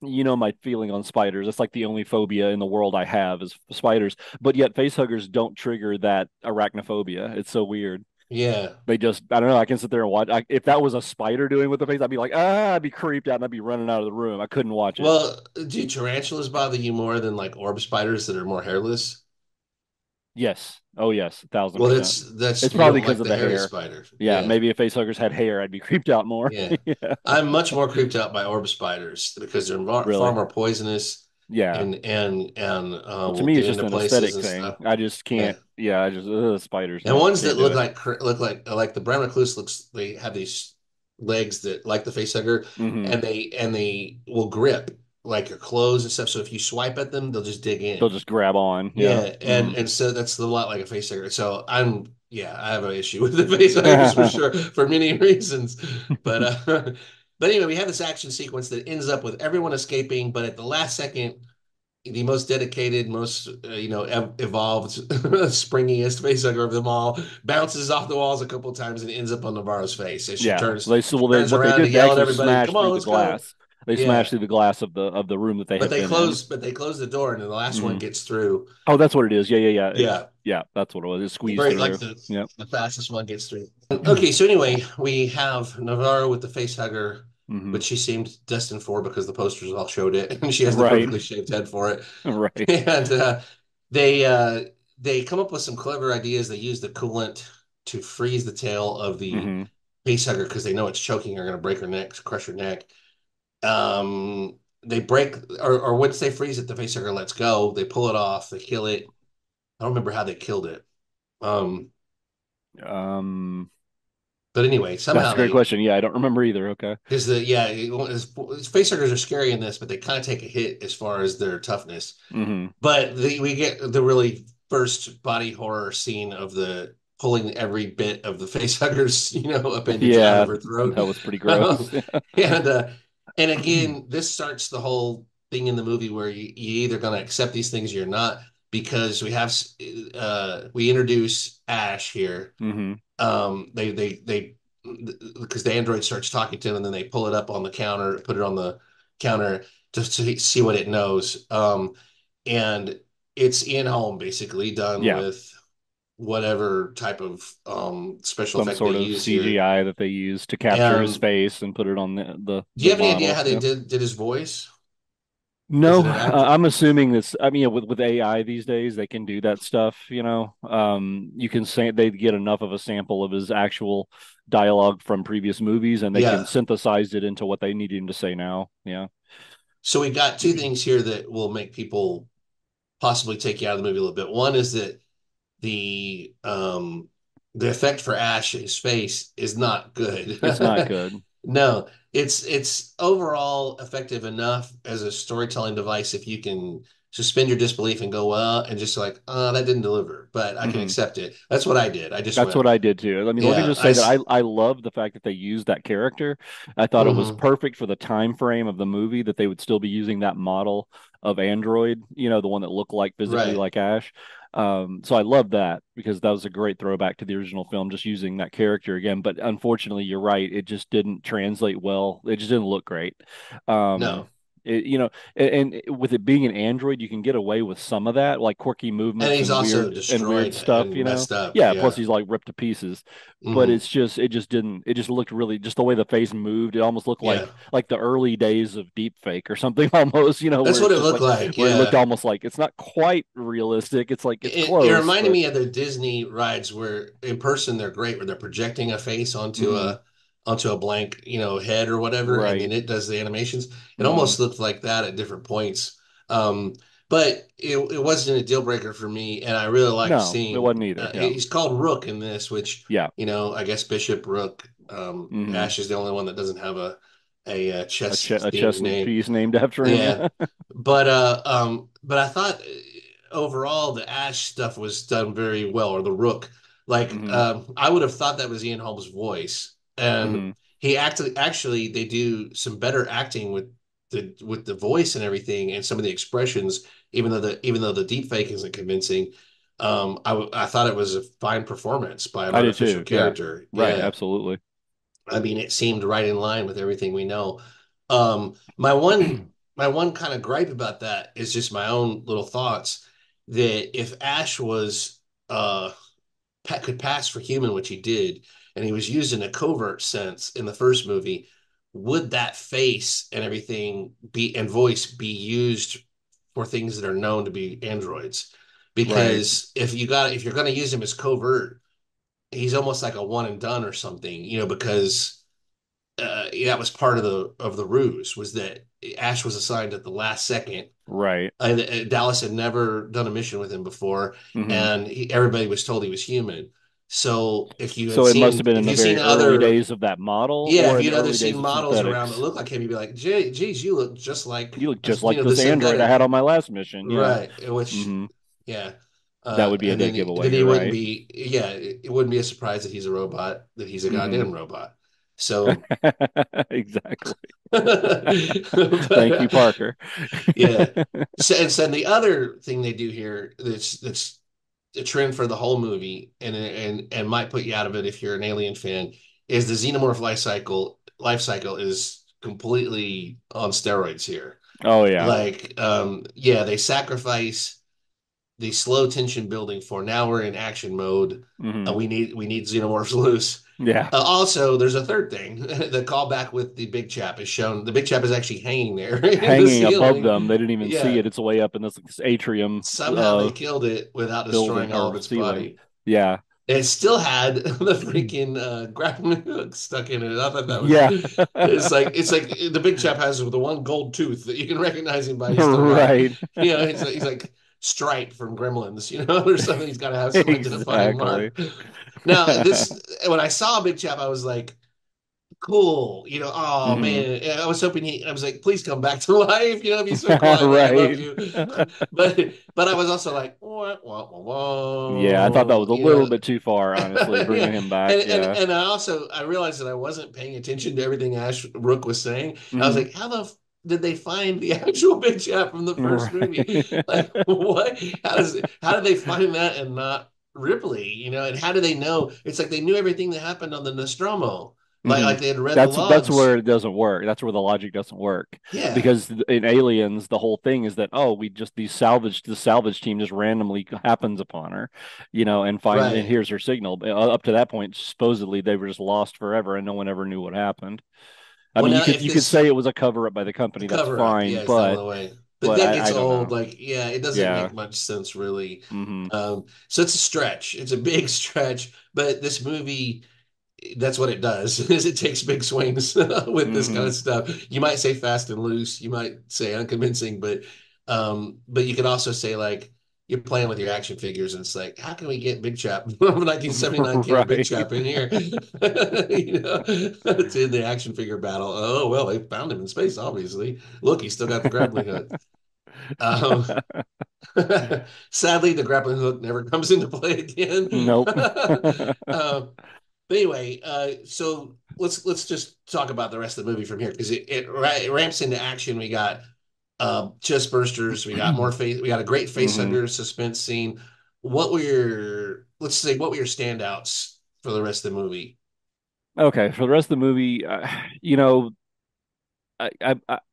you know my feeling on spiders. It's like the only phobia in the world I have is spiders. But yet facehuggers don't trigger that arachnophobia. It's so weird. Yeah. They just, I don't know. I can sit there and watch. If that was a spider doing with the face, I'd be like, I'd be creeped out and I'd be running out of the room. I couldn't watch it. Well, do tarantulas bother you more than like orb spiders that are more hairless? Yes. Oh yes, thousand Well, percent. that's It's you probably don't because like of the the hairy hair. spider. Yeah, Yeah. maybe if facehuggers had hair, I'd be creeped out more. Yeah. Yeah. I'm much more creeped out by orb spiders because they're far Really. more poisonous Yeah. and Well, to will me, it's get just into an places aesthetic and thing. stuff. I just Yeah. can't. Yeah, I just spiders. And No, ones that can't do it. look like the brown recluse looks they have these legs that like the face hugger Hmm. and they will grip like your clothes and stuff. So if you swipe at them, they'll just dig They'll in. just grab on. Yeah. Yeah, Hmm. and so that's a lot like a face hugger. So I have an issue with the face huggers for sure for many reasons. But but anyway, we have this action sequence that ends up with everyone escaping, but at the last second the most dedicated, most evolved, springiest facehugger of them all, bounces off the walls a couple of times and ends up on Navarro's face as she Yeah. They so well, turns what they around to did, they yell at actually everybody, "Come smashed on, through the let's go!" glass. They smashed Yeah, through the glass of the room that they had been in. but they close the door, and then the last one Hmm. gets through. Oh, that's what it is. Yeah, yeah, yeah. Yeah, Yeah, that's what it was. It the squeezed very like through. Yep. the fastest one gets through. Okay, so anyway, we have Navarro with the face hugger, Hmm. which she seemed destined for because the posters all showed it, and she has the Right. perfectly shaved head for it. Right. And they uh, they come up with some clever ideas. They use the coolant to freeze the tail of the Hmm. facehugger because they know it's choking her, going to break her neck, crush her neck. They break or once they freeze it, the facehugger lets go. They pull it off. They kill it. I don't remember how they killed it. Um, Um, but anyway, that's somehow a great they question. Yeah, I don't remember either. Okay. because facehuggers are scary in this, but they kind of take a hit as far as their toughness. Hmm. But we get the really first body horror scene of the pulling every bit of the facehugger's, appendage out Yeah, of her throat. that was pretty Um, gross. and and again, this starts the whole thing in the movie where you either going to accept these things or you're not, because we introduce Ash here. Hmm. They because the android starts talking to him and then they pull it up on the counter, put it on the counter to see what it knows. And it's in home basically done Yeah, with whatever type of special some effect they sort of use here. CGI that they used to capture his And face and put it on the do you the have any idea model. how they Yeah. did his voice? Was No, it an actor? I'm assuming this. I mean, yeah, with AI these days, they can do that stuff. You can say they get enough of a sample of his actual dialogue from previous movies, and they can Yeah. synthesize it into what they need him to say now. Yeah. So we got two things here that will make people possibly take you out of the movie a little bit. One is that the um the effect for Ash's face is not good. It's not good. No, it's overall effective enough as a storytelling device if you can suspend your disbelief and go, well, and just like, that didn't deliver, but I can Hmm. accept it. That's what I did. I just That's went, what I did too. I mean, let me yeah, just say that I love the fact that they used that character. I thought it was mhm, perfect for the time frame of the movie that they would still be using that model of Android, the one that looked like physically right. like Ash. So I love that because that was a great throwback to the original film, just using that character again. But unfortunately, you're right, it just didn't translate well. It just didn't look great. Um, No. it, you know, and with it being an Android, you can get away with some of that, like quirky And movements he's and also weird destroyed stuff, and messed up. yeah, plus Yeah. he's like ripped to pieces. But Hmm. it just didn't it just looked really just the way the face moved, it almost looked Yeah. like the early days of deep fake or something almost, That's where what it's it just looked like like. where it looked Yeah. almost like it's not quite realistic. It's like it's It close, reminded but me of the Disney rides where in person they're great, where they're projecting a face mhm, onto a blank, head or whatever, and then right. it does the animations. It Hmm. almost looked like that at different points. But it wasn't a deal breaker for me, and I really liked No, it seeing wasn't either. Yeah. he's called Rook in this, which Yeah. I guess Bishop Rook. Hmm. Ash is the only one that doesn't have a chess A themed chestnut name. cheese named after him, Yeah, yeah. but I thought overall the Ash stuff was done very well, or the Rook. Like Hmm. I would have thought that was Ian Holm's voice, and Hmm. he actually they do some better acting with the voice and everything, and some of the expressions, even though the deep fake isn't convincing. I thought it was a fine performance by an I did artificial too. Yeah. character. Right, Yeah, absolutely. I mean, it seemed right in line with everything we know. My one kind of gripe about that is just my own little thoughts that if Ash was could pass for human, which he did, and he was used in a covert sense in the first movie, would that face and everything be and voice be used for things that are known to be androids? Right. because if you're going to use him as covert, he's almost like a one and done or something, because that was part of the ruse, was that Ash was assigned at the last second. Right. Dallas had never done a mission with him before, Hmm. and everybody was told he was human. So So it must have been in if the you've seen very early other, days of that model yeah, or if in the you'd other early seen days of models around that synthetics. look like him, you'd be like, geez, you look just like, You look just like the this android I synthetic, had on my last mission. Yeah. right? Which, Hmm. yeah, That would be a and dead then giveaway. he You're wouldn't right. be, yeah, it wouldn't be a surprise that he's a robot, that he's a Hmm. goddamn robot. So, Exactly. Thank you, but Parker. yeah. So the other thing they do here that's a trend for the whole movie, and might put you out of it if you're an Alien fan, is the xenomorph life cycle is completely on steroids here. Oh yeah. Like, yeah, they sacrifice the slow tension building for now we're in action mode. Hmm. We need xenomorphs loose. Yeah. Also, there's a third thing. The callback with the big chap is shown. The big chap is actually hanging there in the Hanging above ceiling. them. They didn't even see Yeah, it. It's way up in this atrium somehow they killed it without building destroying all of or its ceiling. body. Yeah. It still had the freaking grappling hook stuck in it. I thought that was, Yeah. it's like the big chap has the one gold tooth that you can recognize him by. He's still got, Right. he's like Stripe from Gremlins, or something. He's got to have some identifying Exactly. mark. Now, when I saw Big Chap, I was like, cool. Oh Hmm. man, I was hoping I was like, please come back to life. It'd be so cool. Like, I love Right. you. But I was also like, wah, wah, wah, Yeah, I thought that wah, was a little bit too far, honestly, bringing yeah. him back. And Yeah. and I realized that I wasn't paying attention to everything Ash Rook was saying. I was Hmm. like, how the did they find the actual Big Chap from the first movie? Right. Like, what? How did they find that and not Ripley? And how do they know? It's like they knew everything that happened on the Nostromo. Like Hmm. like they had read the That's logs. where it doesn't work. That's where the logic doesn't work. Yeah, Because in Aliens, the whole thing is that we just the salvage team just randomly happens upon her, and finds and right. hears her signal. Up to that point, supposedly they were just lost forever, and no one ever knew what happened. I Well, mean, now if you could this say it was a cover up by the the company. That's cover up, fine, yeah, it's not in the way. But but that gets I don't old. know. Like, yeah, it doesn't Yeah. make much sense really. Hmm. So it's a stretch. It's a big stretch. But this movie, that's what it does, is it takes big swings with this kind Hmm. of stuff. You might say fast and loose. You might say unconvincing, but you could also say like you're playing with your action figures, and it's like, how can we get Big Chap from 1979 Kenner Big Right. Chap in here? It's in the action figure battle. Oh well, they found him in space. Obviously, look, he's still got the grappling hook. Um, Sadly, the grappling hook never comes into play again. Nope. But anyway, so let's just talk about the rest of the movie from here, because it ramps into action. We got chest bursters. We got more face. We got a great face Hmm. hugger suspense scene. What were your standouts for the rest of the movie? Okay, for the rest of the movie,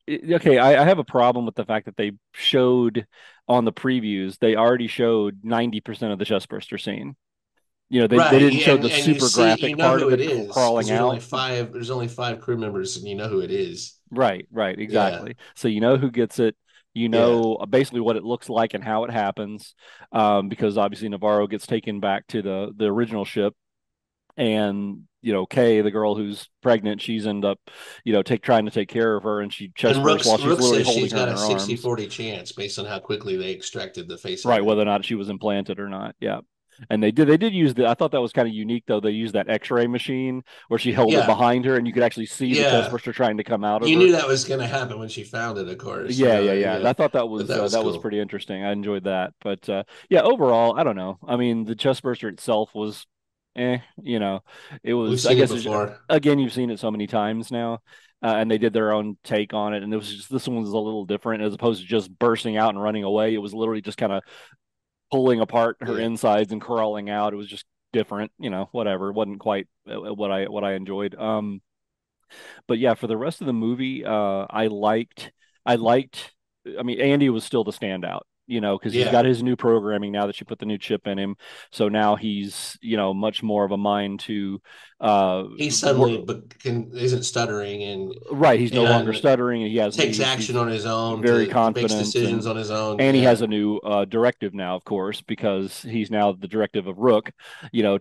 okay, I have a problem with the fact that they showed on the previews, they already showed 90% of the chestburster scene. They Right, didn't show the and super you graphic know part who of it it is, because crawling out. there's only five crew members, and you know who it is. Right, right, Yeah, exactly. So you know who gets it. You yeah. know basically what it looks like and how it happens, because obviously Navarro gets taken back to the original ship, and Kay, the girl who's pregnant, she's end up, trying to take care of her, and she chest And bursts while she's Rook literally says holding she's her got in a her sixty arms. forty chance based on how quickly they extracted the face Right, hugger. whether or not she was implanted or not. Yeah. And they did use I thought that was kind of unique though. They used that X-ray machine where she held it Yeah, behind her and you could actually see the chest yeah. burster trying to come out of You her. knew that was going to happen when she found it, of course. Yeah, yeah, yeah. Yeah, I thought but that was that was cool. pretty interesting. I enjoyed that. But yeah, overall, I don't know. I mean, the chest burster itself was it We've was, I seen it guess before. again, you've seen it so many times now. And they did their own take on it, and it was just this one was a little different as opposed to just bursting out and running away. It was literally just kind of pulling apart her Yeah. insides and crawling out. It was just different, whatever. It wasn't quite what I enjoyed. But yeah, for the rest of the movie, I liked. I mean, Andy was still the standout. because he's got Yeah. his new programming now that she put the new chip in him. So now he's, much more of a mind to, uh, He suddenly wor- isn't stuttering right. He's no longer and stuttering, and takes action he's on his own very to makes confident, decisions and on his own. he has Yeah. a new directive now, of course, because he's now the directive of Rook,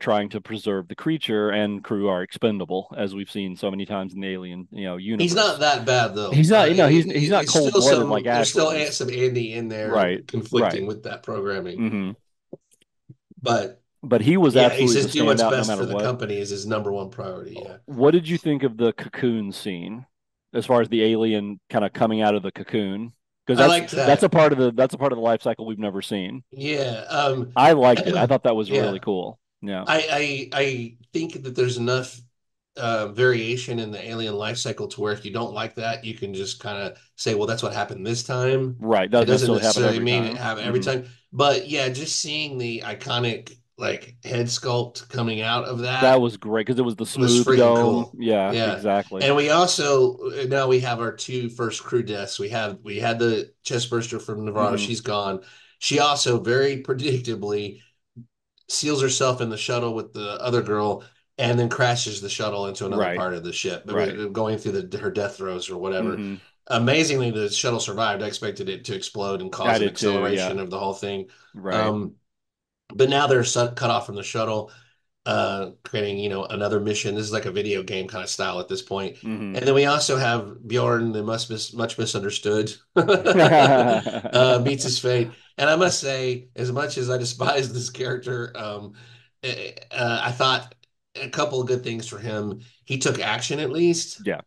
trying to preserve the creature, and crew are expendable, as we've seen so many times in the Alien, He's not universe. that bad though. He's not, he's not It's cold still blooded like some. There's Ash still was. some Andy in there Right, conflicting right. with that programming. hmm But But he was yeah, he absolutely says the do what's standout no best matter for the what. company is his number one priority. Yeah. What did you think of the cocoon scene, as far as the alien kind of coming out of the cocoon? Because I liked that's a that. part of the life cycle we've never seen. Yeah. I liked it. I thought that was really Yeah. cool. Yeah. I think that there's enough variation in the alien life cycle to where if you don't like that, you can just kind of say, well, that's what happened this time. Right. It Doesn't doesn't necessarily happen necessarily every mean it time. happen every time. But yeah, just seeing the iconic like head sculpt coming out of That that was great because it was the was smooth freaking dome. cool. Yeah, Yeah. exactly. And we also now we have our two first crew deaths. We had the chest burster from Navarro. hmm She's gone. She also very predictably seals herself in the shuttle with the other girl and then crashes the shuttle into another Right. part of the ship, Right. going through her death throes or whatever. hmm Amazingly, the shuttle survived. I expected it to explode and I cause an did too. acceleration Yeah. of the whole thing. Right. Um, but now they're cut off from the shuttle, creating, another mission. This is like a video game kind of style at this point. hmm And then we also have Bjorn, the much misunderstood, meets his fate. And I must say, as much as I despise this character, I thought a couple of good things for him. He took action at least. Yeah.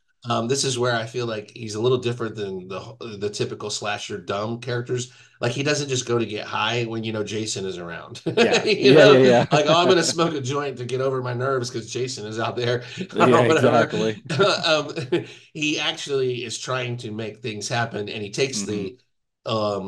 This is where I feel like he's a little different than the typical slasher dumb characters. Like he doesn't just go to get high when Jason is around. Yeah. Yeah. Yeah. Like, oh, I'm Yeah. gonna smoke a joint to get over my nerves because Jason is out there Yeah. or whatever. Exactly. He actually is trying to make things happen, and he takes hmm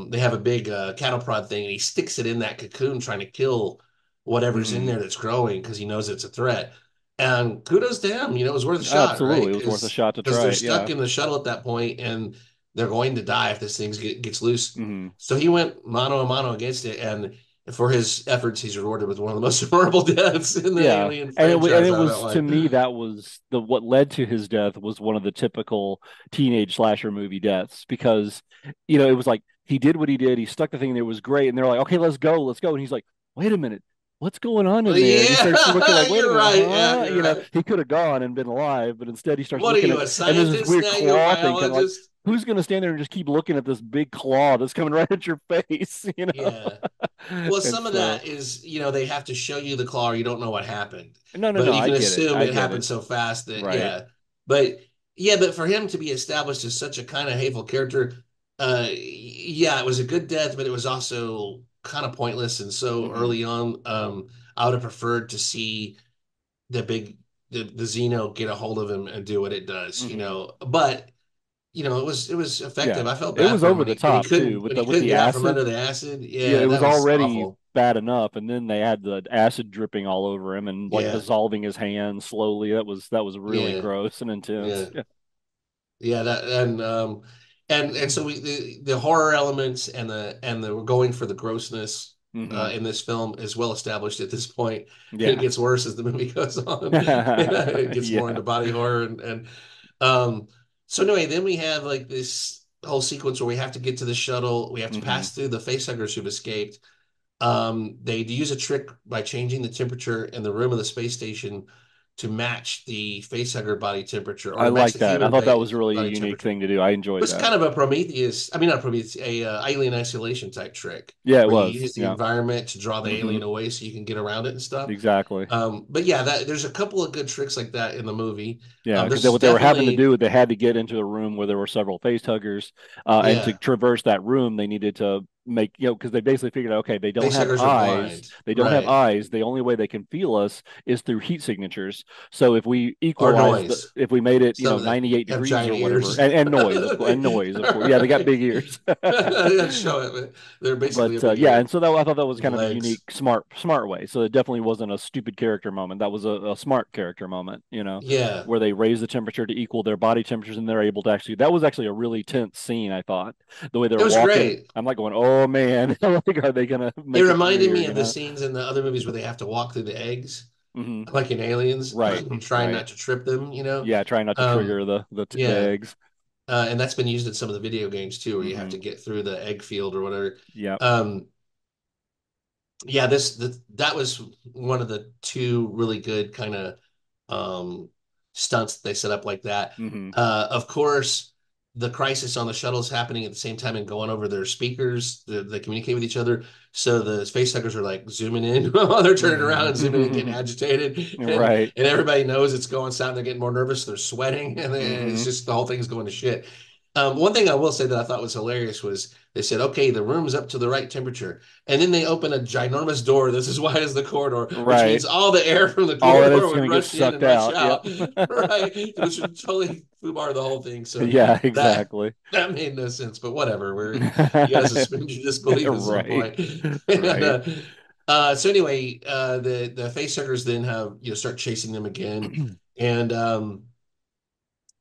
they have a big cattle prod thing, and he sticks it in that cocoon, trying to kill whatever's in hmm there that's growing because he knows it's a threat. And kudos to him, it was worth a shot, right? Absolutely. It was worth a shot to Because try they're it. Yeah. stuck in the shuttle at that point, and they're going to die if this thing gets loose. hmm So he went mano a mano against it, and for his efforts, he's rewarded with one of the most horrible deaths in the Yeah, Alien and franchise it I felt was, to like. me, that was the what led to his death was one of the typical teenage slasher movie deaths, because it was like he did what he did, he stuck the thing there, was great, and they're like, okay, let's go, and he's like, wait a minute, what's going on in there? And he starts looking Yeah, like, wait a you're minute, right. Yeah, huh? you're right. He could have gone and been alive, but instead he starts What are looking you, at, a and there's this scientist weird now? You're a claw thing, kind of like, biologist? who's going to stand there and just keep looking at this big claw that's coming right at your face, Yeah. Well, And some of so, that is, they have to show you the claw or you don't know what happened. no, no, But no, you I can get it, assume I it get happened it, so fast that, right. yeah. But yeah, but for him to be established as such a kind of hateful character, yeah, it was a good death, but it was also kind of pointless. And so hmm early on, I would have preferred to see the big, the Xeno get a hold of him and do what it does, hmm But it was Yeah, effective. I felt it bad was for him over the when he top too when he with couldn't the get out from under acid. the acid. Yeah, Yeah, it was that was already awful. bad enough, and then they had the acid dripping all over him and like Yeah, dissolving his hands slowly. That was really yeah, gross and intense. yeah, yeah. That and so the horror elements and the we're going for the grossness hmm in this film is well established at this point. It Yeah, gets worse as the movie goes on. It gets more yeah. into body horror and um. So anyway, then we have like this whole sequence where we have to get to the shuttle. We have to hmm pass through the facehuggers who've escaped. They use a trick by changing the temperature in the room of the space station to match the facehugger body temperature or I to match like the that. I human thought that was really a body unique temperature. thing to do. I enjoyed It's that. kind of a Prometheus, I mean, not Prometheus, a alien isolation type trick Yeah, it where you was. use the Yeah. environment to draw the hmm alien away so you can get around it and stuff. Exactly. But yeah, there's a couple of good tricks like that in the movie. Yeah, because This is what they were having to definitely, do, they had to get into a room where there were several face huggers, and to yeah, traverse that room, they needed to make, because they basically figured out, okay, they don't have facehuggers are eyes. blind, They don't have right? eyes. The only way they can feel us is through heat signatures. So Or noise. if we made it, Some of them 98 have degrees giant or whatever, ears. and noise, of course, and noise, of course. Yeah, they got big ears. Show it. They're basically a But big yeah, ear and so that I thought that was with kind of a unique, legs. smart way. So it definitely wasn't a stupid character moment. That was a smart character moment, Yeah, where they raise the temperature to equal their body temperatures, and they're able to actually. That was actually a really tense scene. I thought the way they it were was walking. great. I'm like going, oh man, like, are they gonna It make it through reminded here? me of the scenes in the other movies where they have to walk through the eggs, Hmm. like in Aliens, Right, trying right. not to trip them, you know? Yeah, trying not to Um, trigger the yeah. eggs. And that's been used in some of the video games too, where you have Hmm. to get through the egg field or whatever. Yep. Um, yeah, that was one of the two really good kind of um, stunts that they set up like that. Hmm. Of course, the crisis on the shuttle is happening at the same time and going over their speakers. They communicate with each other. So the space suckers are like zooming in while they're turning around and zooming in, getting agitated, Right. and everybody knows it's going south. They're getting more nervous. They're sweating, and it's Hmm. just the whole thing's going to shit. One thing I will say that I thought was hilarious was they said, "Okay, the room's up to the right temperature," and then they open a ginormous door that's as wide as the corridor, which Right. means all the air from the All of corridor it's would gonna get rush in sucked and rush out. Yep. out, right? Which would totally foobar the whole thing. So Yeah, that exactly. that made no sense. But whatever, you got to suspend your disbelief at some Right. point. And, Right. so anyway, the facehuggers then have start chasing them again, and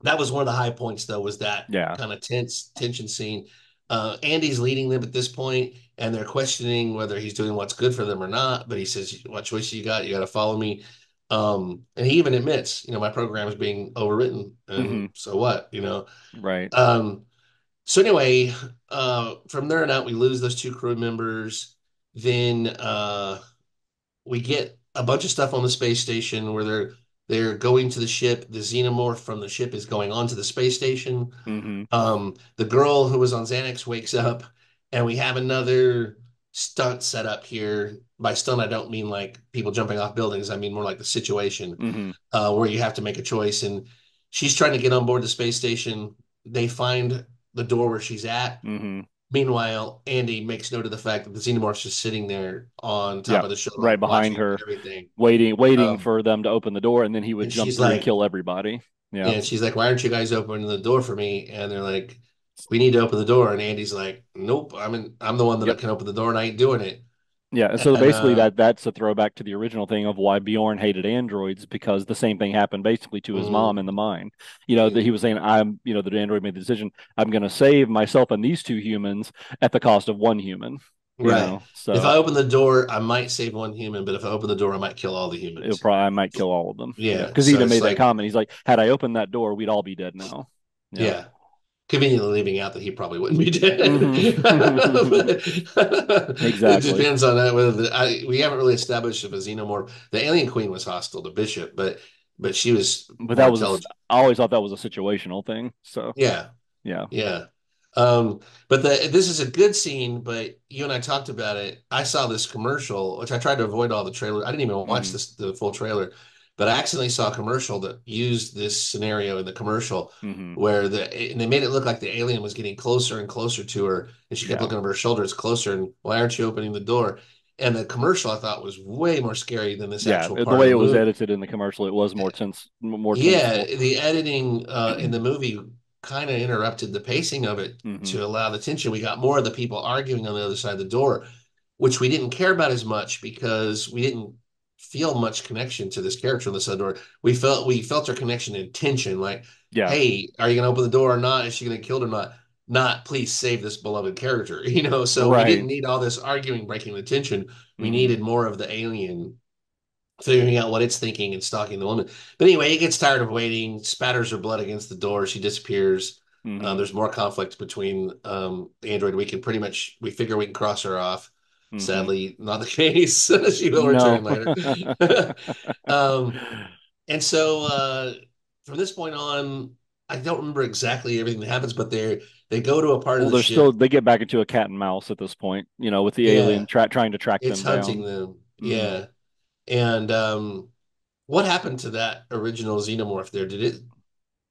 that was one of the high points though, was that Yeah. kind of tense tension scene. Andy's leading them at this point, and they're questioning whether he's doing what's good for them or not. But he says, "What choice you got? You got to follow me." And he even admits, my program is being overwritten, and Hmm. so what, Right. Um, so anyway, from there on out, we lose those two crew members. Then we get a bunch of stuff on the space station where they're going to the ship. The xenomorph from the ship is going onto the space station. Hmm. The girl who was on Xanax wakes up, and we have another stunt set up here. By stunt, I don't mean like people jumping off buildings. I mean more like the situation Hmm. where you have to make a choice. And she's trying to get on board the space station. They find the door where she's at. Hmm. Meanwhile, Andy makes note of the fact that the xenomorph's just sitting there on top Yeah. of the shuttle, Right behind watching her, everything. waiting Um, for them to open the door, and then he would and jump she's through and like, kill everybody. Yeah. and she's like, "Why aren't you guys opening the door for me?" And they're like, "We need to open the door." And Andy's like, "Nope, I'm the one that Yep. can open the door, and I ain't doing it." Yeah, and so And basically that's a throwback to the original thing of why Bjorn hated androids because the same thing happened basically to his mom mm, in the mine. That he mm, was saying, the android made the decision, I'm going to save myself and these two humans at the cost of one human, right. If so I open the door, I might save one human, but if I open the door, I might kill all the humans. I might kill all of them. Yeah, Yeah, because he so even it's made that like, comment. He's like, had I opened that door, we'd all be dead now. Yeah. yeah, conveniently leaving out that he probably wouldn't be dead. Hmm. But it Exactly. depends on that. Whether we haven't really established if a xenomorph, the alien queen was hostile to Bishop, but she was But more that was intelligent. I always thought that was a situational thing. So Yeah, yeah. yeah. But this is a good scene, but you and I talked about it. I saw this commercial, which I tried to avoid all the trailers. I didn't even watch Hmm. the full trailer, but I accidentally saw a commercial that used this scenario in the commercial Hmm. where and they made it look like the alien was getting closer and closer to her, and she kept Yeah. looking over her shoulder, it's closer, and why aren't you opening the door? And the commercial I thought was way more scary than this Yeah, actual the part of way the it was movie. edited in the commercial, it was more Yeah, tenseful. the editing in the movie kind of interrupted the pacing of it Hmm. to allow the tension. We got more of the people arguing on the other side of the door, which we didn't care about as much because we didn't feel much connection to this character on the side door. We felt our connection in tension, like, Yeah. hey, are you gonna open the door or not? Is she gonna kill it or not? Not, please save this beloved character, So we didn't Right. need all this arguing, breaking the tension. We Hmm. needed more of the alien figuring out what it's thinking and stalking the woman. But anyway, he gets tired of waiting, spatters her blood against the door. She disappears. Hmm. There's more conflict between the android. We figure we can cross her off. Hmm. Sadly, not the case. She will No. return later. um, and so from this point on, I don't remember exactly everything that happens, but they go to a part of Well, the ship. they get back into a cat and mouse at this point, with the alien Yeah, trying to track it's them hunting down. them. Hmm. Yeah, and what happened to that original xenomorph there? Did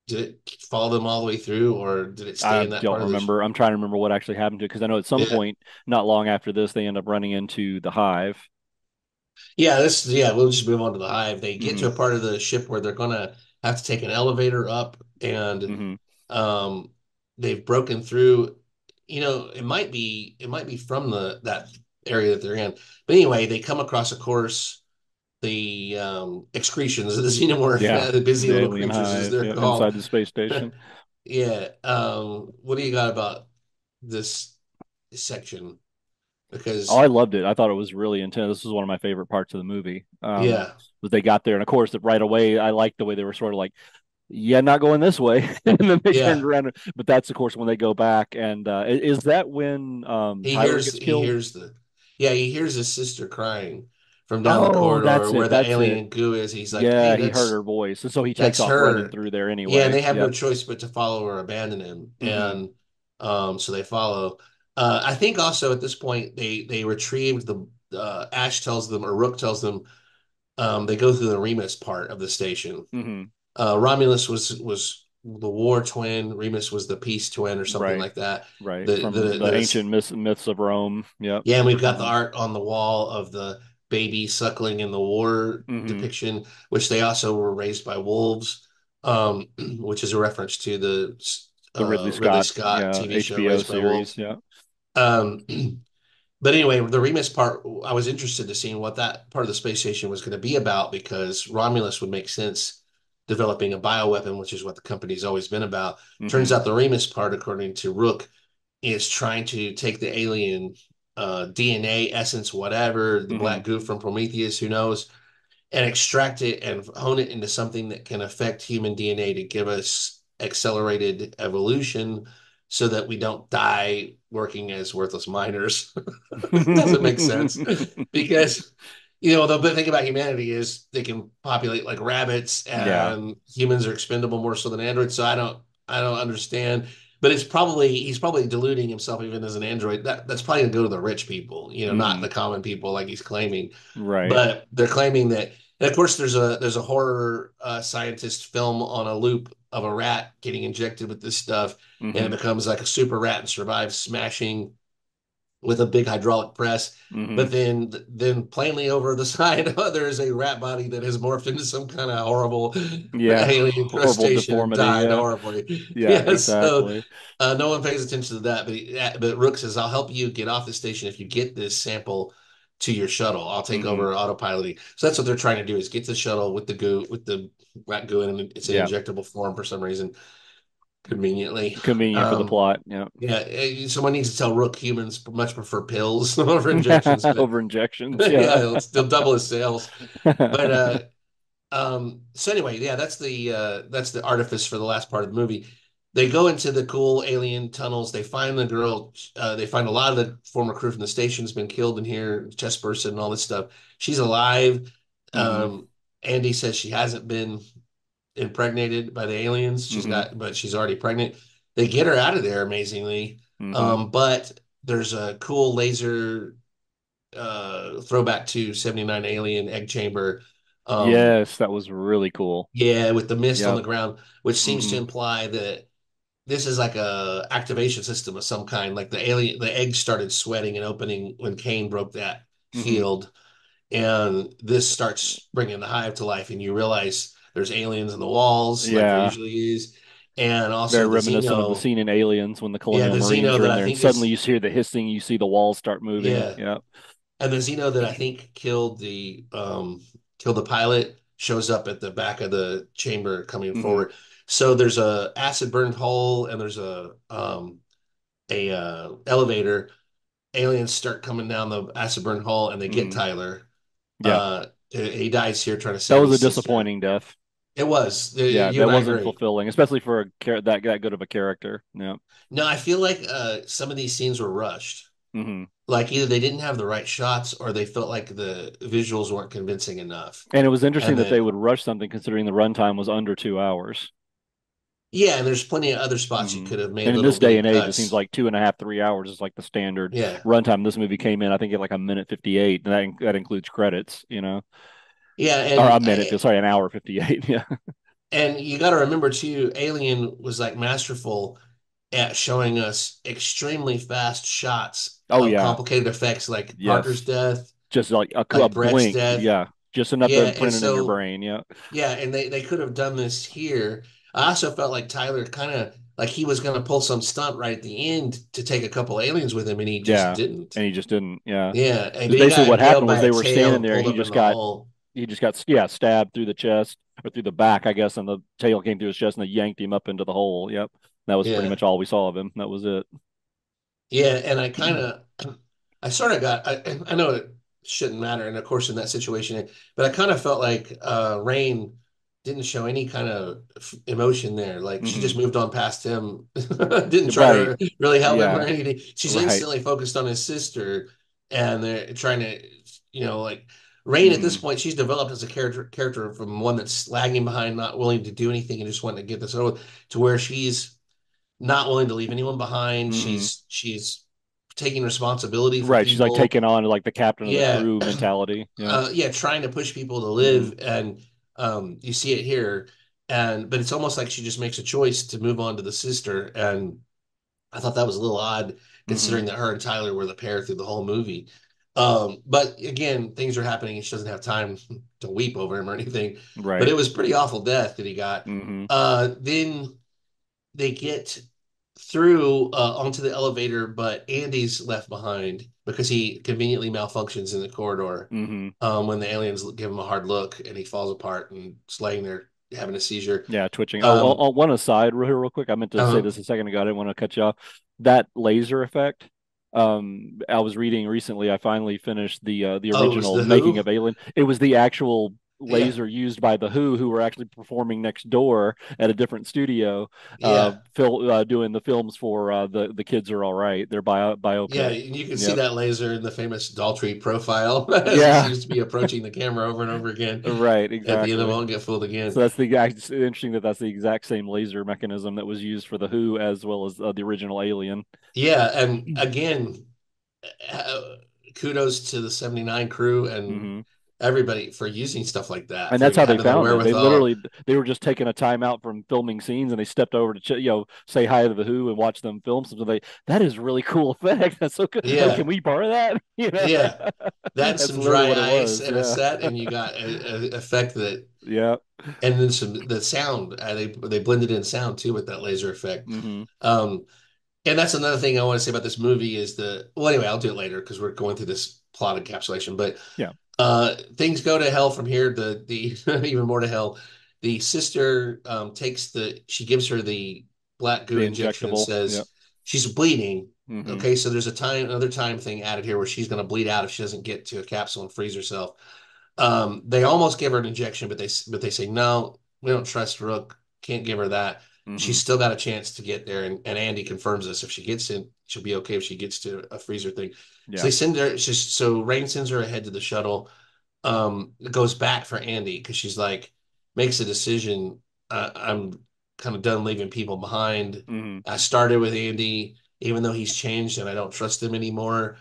it follow them all the way through, or did it stay I in that don't part of the? remember. I'm trying to remember what actually happened to it because I know at some Yeah, point, not long after this, they end up running into the hive. yeah. We'll just move on to the hive. They get to Hmm. a part of the ship where they're gonna have to take an elevator up, and Hmm. um, they've broken through. It might be from that area that they're in. But anyway, they come across, of course, the excretions of the Yeah. xenomorph, the busy The little alien creatures as hive. they're Yeah. called. Inside the space station. Yeah. What do you got about this section? Oh, because I loved it. I thought it was really intense. This was one of my favorite parts of the movie. yeah, But they got there, and of course, right away, I liked the way they were sort of like, "Yeah, not going this way," and then they turned yeah. around. But that's of course when they go back, and is that when Tyler gets He killed? hears the yeah, he hears his sister crying from down the Oh, corridor that's where it. the That's it. alien goo is. He's like, Yeah, hey, he heard her voice, and so he takes that's off running her. through there Yeah, and anyway. they have no Yep. choice but to follow or abandon him. Hmm. And so they follow. I think also at this point they retrieved the Ash tells them or Rook tells them they go through the Remus part of the station. Hmm. Romulus was the war twin, Remus was the peace twin or something Right. like that. Right. The From the the the ancient myths of Rome. Yep. Yeah, and we've got the Hmm. art on the wall of the baby suckling in the war Hmm. depiction, which they also were raised by wolves, which is a reference to the The Ridley Ridley Scott, Scott yeah, TV show HBO Raised by series. Wolves. Yeah. Um, but anyway, the Remus part, I was interested to see what that part of the space station was going to be about because Romulus would make sense developing a bioweapon, which is what the company's always been about. Turns Hmm. out the Remus part, according to Rook, is trying to take the alien DNA, essence, whatever, the Hmm. black goo from Prometheus, who knows, and extract it and hone it into something that can affect human DNA to give us accelerated evolution so that we don't die working as worthless miners. Doesn't make sense because the big thing about humanity is they can populate like rabbits Yeah. and humans are expendable more so than androids. So I don't understand. But he's probably deluding himself even as an android. That's probably gonna go to the rich people, not Hmm. the common people like he's claiming. Right. But they're claiming that, and of course, there's a horror scientist film on a loop of a rat getting injected with this stuff, and it Hmm. becomes like a super rat and survives smashing with a big hydraulic press. Hmm. But then plainly over the side, there is a rat body that has morphed into some kind of horrible Yeah. alien Horrible crustacean and deformity. died Yeah. horribly. Yeah, Yeah, so exactly. no one pays attention to that. But Rook says, "I'll help you get off the station if you get this sample to your shuttle. I'll take Hmm. over autopiloting." So that's what they're trying to do is get the shuttle with the goo with the rat goo in it. It's an Yeah. injectable form for some reason, conveniently. Convenient for the Um, plot. Yeah. yeah, someone needs to tell Rook humans much prefer pills over injections, but Over injections. yeah, Yeah. they'll double his sales. But so anyway, yeah, that's the artifice for the last part of the movie. They go into the cool alien tunnels. They find the girl. They find a lot of the former crew from the station's been killed in here, chest bursted and all this stuff. She's alive. Hmm. Andy says she hasn't been impregnated by the aliens. Hmm. But she's already pregnant. They get her out of there amazingly. Hmm. But there's a cool laser throwback to 79 Alien Egg Chamber. Um, Yes, that was really cool. yeah, with the mist on Yep. the ground, which seems to Hmm. imply that this is like a activation system of some kind. Like the egg started sweating and opening when Kane broke that Hmm. field, and this starts bringing the hive to life, and you realize there's aliens in the walls, like there Yeah. usually is, and Very also the reminiscent of the Xeno. scene in Aliens when the Yeah, Colonial the Marines Xeno are that in I there, and think suddenly is you hear the hissing, you see the walls start moving. yeah, Yep. and the Xeno that I think killed the pilot shows up at the back of the chamber coming Hmm. forward. So there's a acid burned hole and there's a elevator. Aliens start coming down the acid burned hole and they get Hmm. Tyler. Yeah. He dies here trying to That save was a his sister. disappointing death. It was. Yeah, You that and I wasn't agree. fulfilling, especially for that good of a character. Yeah. No, I feel like some of these scenes were rushed. Hmm. Like either they didn't have the right shots or they felt like the visuals weren't convincing enough. And it was interesting And that they that would rush something considering the runtime was under 2 hours. Yeah, and there's plenty of other spots you Hmm. could have made And in little this day bitty and age, it seems cuts. like 2.5, 3 hours is like the standard Yeah, runtime. This movie came in, I think, at like a minute 58, and that includes credits, yeah, or a minute, sorry, an hour 58. Yeah. and you got to remember too, Alien was like masterful at showing us extremely fast shots Oh of yeah. complicated effects, like Parker's Yes. death, Just like a like Brett's blink. death. Yeah. Just enough to Yeah, and imprint it in your so brain. Yeah. yeah, and they could have done this here. I also felt like Tyler kind of like he was going to pull some stunt right at the end to take a couple aliens with him, and he just Yeah. didn't. And he just didn't. Yeah. Yeah, but Because he basically got what impaled happened by was a they were tail standing and there and pulled up in the hole. he just got stabbed through the chest or through the back, I guess, and the tail came through his chest and they yanked him up into the hole. Yep. That was pretty Yeah. much all we saw of him. That was it. Yeah, and I kind of I sort of got, I know it shouldn't matter, and of course in that situation, but I kind of felt like Rain didn't show any kind of emotion there. Like she Hmm. just moved on past him, didn't try Right. to really help him or Yeah. anything. She's Right. instantly focused on his sister, and they're trying to, like Rain at this Hmm. point, she's developed as a character from one that's lagging behind, not willing to do anything, and just wanting to get this over, to where she's not willing to leave anyone behind. Hmm. She's taking responsibility for Right. She's like people. taking on like the captain of the Yeah, crew mentality. Yeah. yeah, trying to push people to Hmm. live, and you see it here, and but it's almost like she just makes a choice to move on to the sister, and I thought that was a little odd Hmm. considering that her and Tyler were the pair through the whole movie. But again, things are happening and she doesn't have time to weep over him or anything. But Right. it was pretty awful death that he got. Hmm. Then they get through onto the elevator, but Andy's left behind because he conveniently malfunctions in the corridor Hmm. when the aliens give him a hard look and he falls apart and is laying there having a seizure. Yeah, twitching. Um, One aside, real quick. I meant to say uh, this a second ago. I didn't want to cut you off. That laser effect. I was reading recently. I finally finished the oh, it was original the making Who? of Alien. It was the actual Yeah, laser used by the Who were actually performing next door at a different studio, yeah. doing the films for the Kids Are All Right, their Yeah, biopic. and you can see Yep. that laser in the famous Daltrey profile as he Yeah. seems to be approaching the camera over and over again. Right. At the end, I Exactly. won't get fooled So again. that's the exact. It's interesting that that's the exact same laser mechanism that was used for the Who as well as the original Alien. Yeah, and again, uh, kudos to the 79 crew and Hmm. everybody for using stuff like that, And for that's how they having the found it. They wherewithal. literally they were just taking a time out from filming scenes, and they stepped over to say hi to the Who and watch them film something. That is really cool effect. That's so good. Like, can Yeah, we borrow that? yeah. That and That's some literally dry what it ice was. and a Yeah. set, and you got a effect that, Yeah. and then some the sound. They blended in sound too with that laser effect. Hmm. Um, And that's another thing I want to say about this movie is well, anyway, I'll do it later because we're going through this plot encapsulation. But Yeah. things go to hell from here. The even more to hell. The sister she gives her the black goo The injection and injectable. Yeah. says she's bleeding. Hmm. Okay, so there's another time thing added here where she's going to bleed out if she doesn't get to a capsule and freeze herself. They almost give her an injection, but they say no, we don't trust Rook. Can't give her that. Hmm. She's still got a chance to get there, and Andy confirms this. If she gets in, she'll be okay if she gets to a freezer thing. So Yeah. they send her. So Rain sends her ahead to the shuttle. Goes back for Andy because she's like makes a decision. I'm kind of done leaving people behind. Hmm. I started with Andy, even though he's changed and I don't trust him anymore.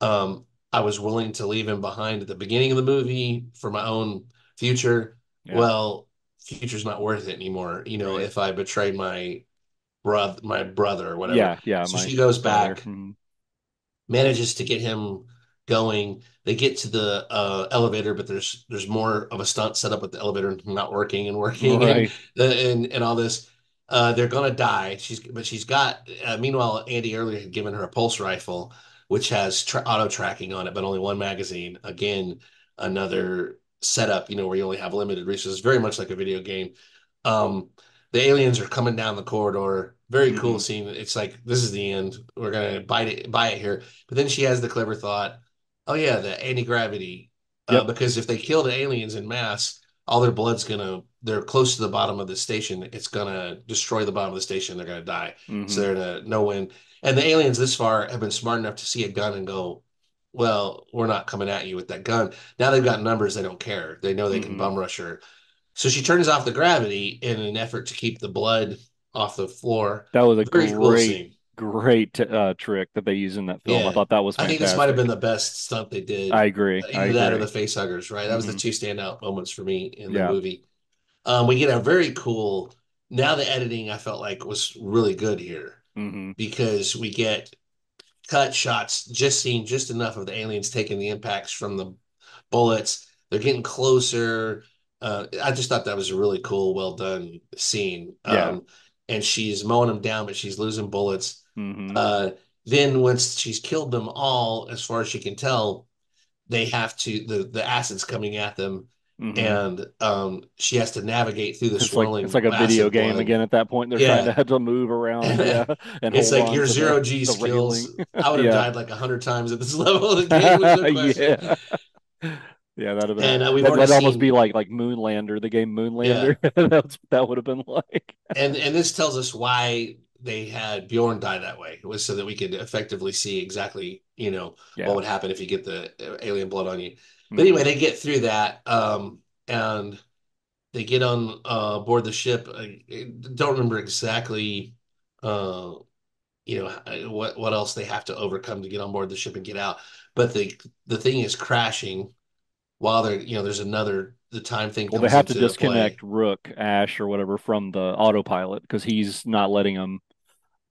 Um, I was willing to leave him behind at the beginning of the movie for my own future. Yeah. Well, future's not worth it anymore, Right. if I betray my brother or whatever. Yeah. Yeah. So My she goes brother. back, Hmm. manages to get him going. They get to the elevator, but there's more of a stunt set up with the elevator not working and working and Right. and all this. They're gonna die. She's got. Meanwhile, Andy earlier had given her a pulse rifle, which has auto tracking on it, but only one magazine. Again, another setup, where you only have limited resources. Very much like a video game. Um, the aliens are coming down the corridor. Very cool Hmm. scene. It's like this is the end. We're gonna buy it here. But then she has the clever thought, oh yeah, the anti-gravity. Yep. Because if they kill the aliens in mass, all their blood's they're close to the bottom of the station. It's gonna destroy the bottom of the station. They're gonna die. So Hmm. they're gonna no win. And the aliens this far have been smart enough to see a gun and go, well, we're not coming at you with that gun. Now they've got numbers. They don't care. They know they can Hmm. bum rush her. So she turns off the gravity in an effort to keep the blood off the floor. That was a Very cool scene. great trick that they use in that film. I Yeah. thought that was I think this might have been fantastic. the best stunt they I did. agree. I Either that or the agree. face huggers, right? That was the Hmm. two standout moments for me in the Yeah. movie. We get a very cool, now the editing I felt like was really good here Hmm. because we get cut shots, just seeing just enough of the aliens taking the impacts from the bullets. They're getting closer. I just thought that was a really cool, well done scene. Yeah. And she's mowing them down, but she's losing bullets. Hmm. Uh, then once she's killed them all, as far as she can tell, they have to the acid's coming at them, Hmm. and she has to navigate through the It's swirling like a video acid game blood. again at that point. They're trying to Yeah. have to move around, yeah, and It's hold like on your to zero G the skills. railing. I would have Yeah. died like 100 times at this level of the game with no question. Yeah. Yeah, that'd have been And we've already that'd almost be seen, like Moonlander, the game Moonlander. yeah. That would have been like. And this tells us why they had Bjorn die that way. It was so that we could effectively see exactly, what Yeah. would happen if you get the alien blood on you. But Hmm. anyway, they get through that, and they get on board the ship. I don't remember exactly, uh, what else they have to overcome to get on board the ship and get out. But the thing is crashing while there's the time thing Well, they comes have to into play. disconnect Rook, Ash, or whatever from the autopilot because he's not letting him.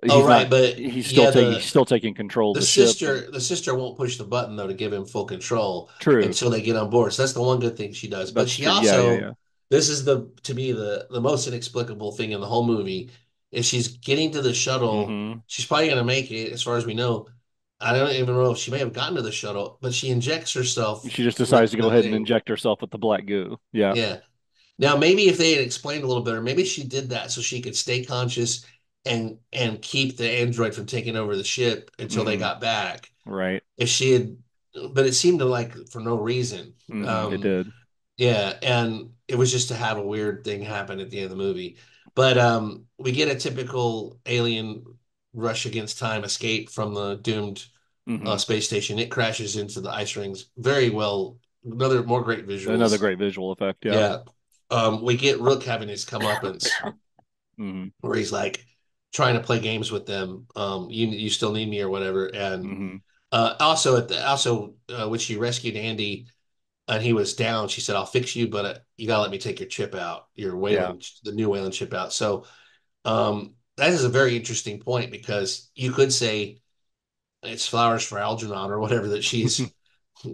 Oh, He's not. right, but He's still yeah, taking. He's still taking control of the the ship. And sister the sister won't push the button though to give him full control true, until they get on board. So that's the one good thing she does. But that's she true. Yeah, yeah, also, yeah. this is to me the most inexplicable thing in the whole movie is she's getting to the shuttle. Hmm. She's probably gonna make it as far as we know. I don't even know if she may have gotten to the shuttle, but she injects herself She just with decides to go the ahead and thing. inject herself with the black goo. Yeah. Yeah. Now, maybe if they had explained a little better, maybe she did that so she could stay conscious and keep the android from taking over the ship until they Hmm. got back. Right. If she had, but it seemed to like for no reason. It did. Yeah, and it was just to have a weird thing happen at the end of the movie. But we get a typical alien rush against time escape from the doomed Hmm. space station. It crashes into the ice rings very well. Another more great Another visuals. great visual effect. Yeah. Yeah. We get Rook having his comeuppance Hmm. where he's like trying to play games with them. You still need me or whatever. And Hmm. when she rescued Andy and he was down, she said, "I'll fix you, but you gotta let me take your chip out, your Yeah. Wayland, the new Wayland chip out." So that is a very interesting point because you could say it's flowers for Algernon or whatever that she's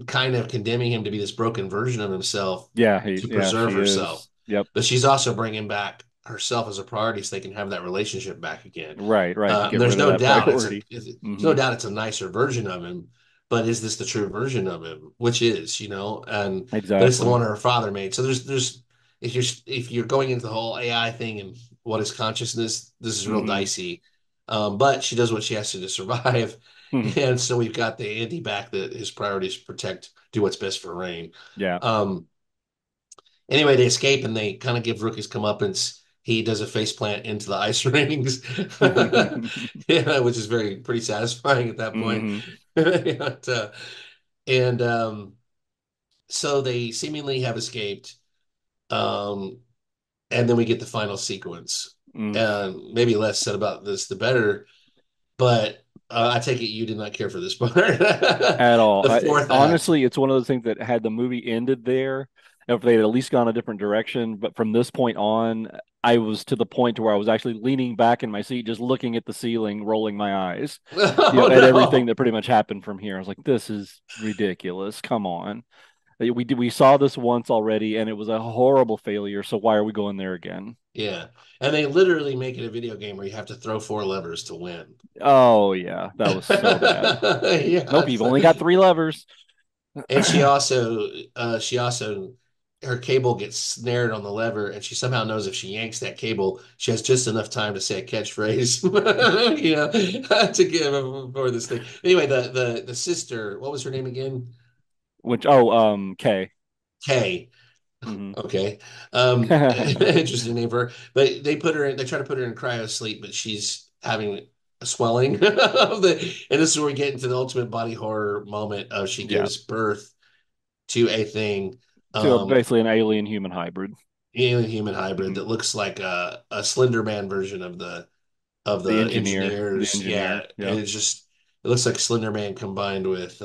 kind of condemning him to be this broken version of himself Yeah. to Yeah. preserve She herself. is. Yep. But she's also bringing back herself as a priority so they can have that relationship back again. Right. Right. To get There's rid of no that doubt priority. there's no Hmm. doubt it's a nicer version of him, but is this the true version of him? Which is, but it's the Exactly. one her father made. So there's if you're going into the whole AI thing and what is consciousness, this is real Hmm. dicey. But she does what she has to survive. And so we've got the Andy back that his priorities protect, do what's best for Rain. Yeah. Um, Anyway, they escape and they kind of give Rook his comeuppance. He does a face plant into the ice rings, yeah, which is pretty satisfying at that point. Hmm. and and so they seemingly have escaped. Um, and then we get the final sequence. Mm. And maybe less said about this, the better. But I take it you did not care for this part. At all. The fourth act. Honestly, it's one of those things that had the movie ended there, if they had at least gone a different direction. But from this point on, I was to the point to where I was actually leaning back in my seat, just looking at the ceiling, rolling my eyes, Oh at everything no. that pretty much happened from here. I was like, this is ridiculous. Come on. We saw this once already, and it was a horrible failure. So why are we going there again? Yeah. And they literally make it a video game where you have to throw four levers to win. Oh yeah, that was so bad. Nope, Yeah. you've only got three levers. And she also her cable gets snared on the lever and she somehow knows if she yanks that cable, she has just enough time to say a catchphrase, to give for this thing. Anyway, the sister, what was her name again? Which Kay. Kay. Hmm. Okay. Interesting name for her. But they try to put her in cryo sleep, but she's having a swelling and this is where we get into the ultimate body horror moment of she Yeah, gives birth to a thing, to um, basically an alien human hybrid. alien human hybrid Hmm. that looks like a Slender Man version of The the engineer, the engineers. Yeah. engineer. Yeah. And it looks like Slender Man combined with